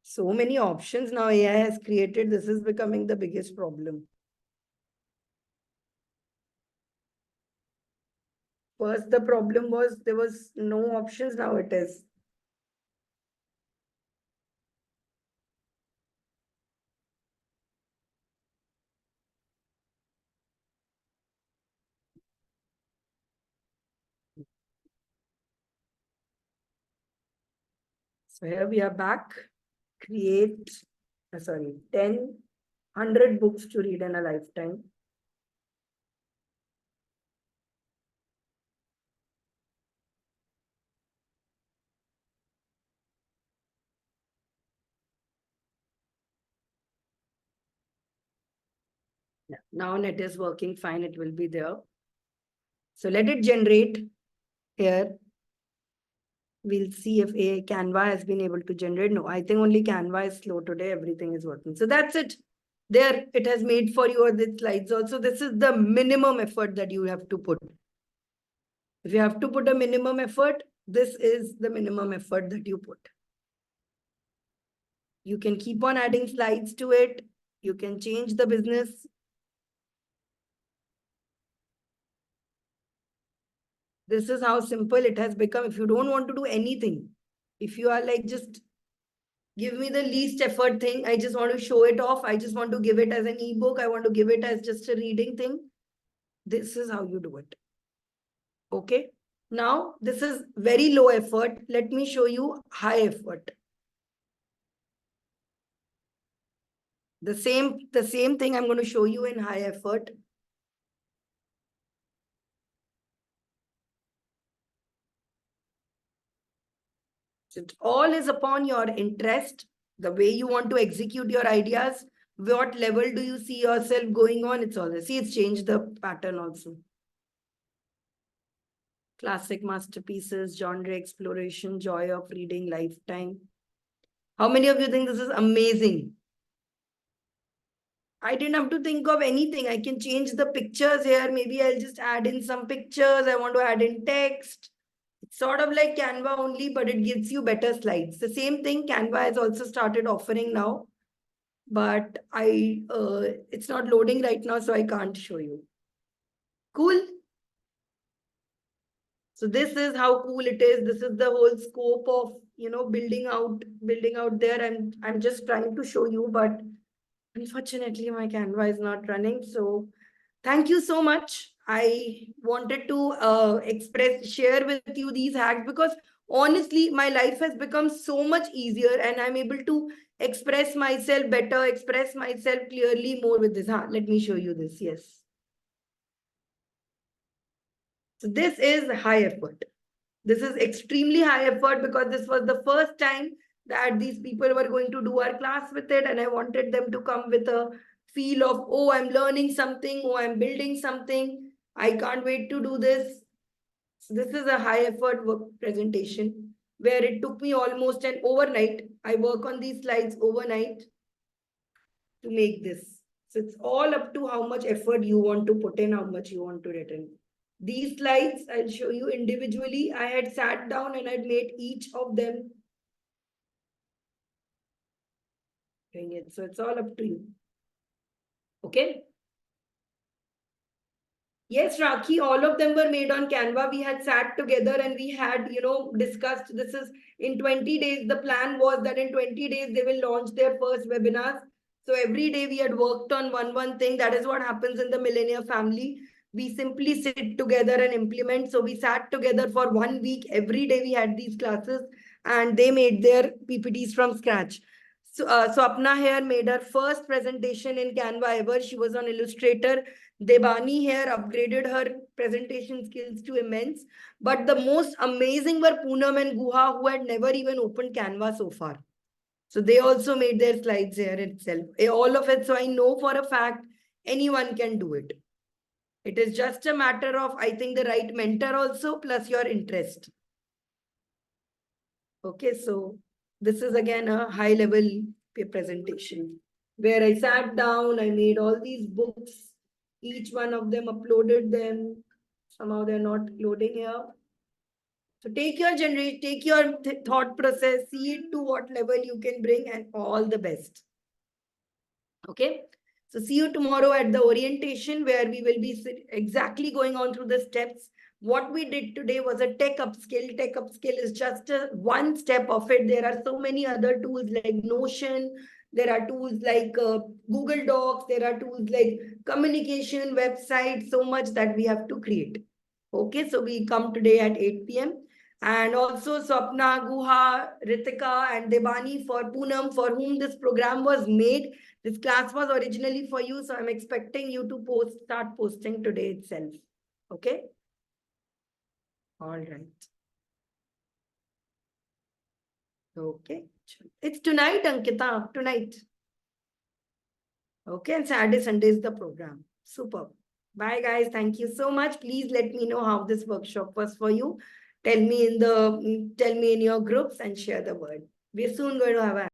So many options now AI has created. This is becoming the biggest problem. First, the problem was there was no options. Now it is. So here we are back. Create, 100 books to read in a lifetime. Yeah. Now net is working fine. It will be there. So let it generate here. We'll see if Canva has been able to generate. No, I think only Canva is slow today. Everything is working. So that's it. There, it has made for you the slides also. This is the minimum effort that you have to put. If you have to put a minimum effort, this is the minimum effort that you put. You can keep on adding slides to it. You can change the business. This is how simple it has become. If you don't want to do anything, if you are like, just give me the least effort thing, I just want to show it off, I just want to give it as an ebook, I want to give it as just a reading thing, this is how you do it. Okay. Now, this is very low effort. Let me show you high effort. The same thing I'm going to show you in high effort. So it all is upon your interest, the way you want to execute your ideas, what level do you see yourself going on, it's all there. See, it's changed the pattern also. Classic masterpieces, genre exploration, joy of reading, lifetime. How many of you think this is amazing? I didn't have to think of anything. I can change the pictures here. Maybe I'll just add in some pictures. I want to add in text. It's sort of like Canva only, but it gives you better slides. The same thing Canva has also started offering now, but it's not loading right now, so I can't show you. Cool. So this is how cool it is. This is the whole scope of, building out there. I'm just trying to show you, but unfortunately my Canva is not running. So thank you so much. I wanted to share with you these hacks because honestly, my life has become so much easier and I'm able to express myself better, express myself clearly more with this. Let me show you this. Yes. So this is high effort. This is extremely high effort because this was the first time that these people were going to do our class with it. And I wanted them to come with a feel of, oh, I'm learning something, oh, I'm building something. I can't wait to do this. So this is a high effort work presentation where it took me almost an overnight. I work on these slides overnight to make this. So it's all up to how much effort you want to put in, how much you want to return. These slides, I'll show you individually. I had sat down and I'd made each of them. So it's all up to you. Okay. Yes, Rakhi, all of them were made on Canva. We had sat together and we had, discussed this is in 20 days. The plan was that in 20 days, they will launch their first webinars. So every day we had worked on one thing. That is what happens in the Millennial family. We simply sit together and implement. So we sat together for 1 week. Every day we had these classes and they made their PPTs from scratch. So Apna here made her first presentation in Canva ever. She was on Illustrator. Debani here upgraded her presentation skills to immense. But the most amazing were Poonam and Guha, who had never even opened Canva so far. So they also made their slides here itself. All of it. So I know for a fact anyone can do it. It is just a matter of, I think, the right mentor also, plus your interest. Okay, so this is again a high level presentation where I sat down, I made all these books, each one of them uploaded them. Somehow they're not loading here. So take your thought process, see it to what level you can bring, and all the best. Okay. So see you tomorrow at the orientation where we will be exactly going on through the steps. What we did today was a tech upskill. Tech upskill is just one step of it. There are so many other tools like Notion. There are tools like Google Docs. There are tools like communication, websites, so much that we have to create. Okay, so we come today at 8 p.m. And also Swapna, Guha, Ritika, and Debani for Poonam, for whom this program was made. This class was originally for you, so I'm expecting you to start posting today itself. Okay? All right. Okay. It's tonight, Ankita. Tonight. Okay, and Saturday, Sunday is the program. Super. Bye, guys. Thank you so much. Please let me know how this workshop was for you. Tell me in your groups and share the word. We're soon going to have a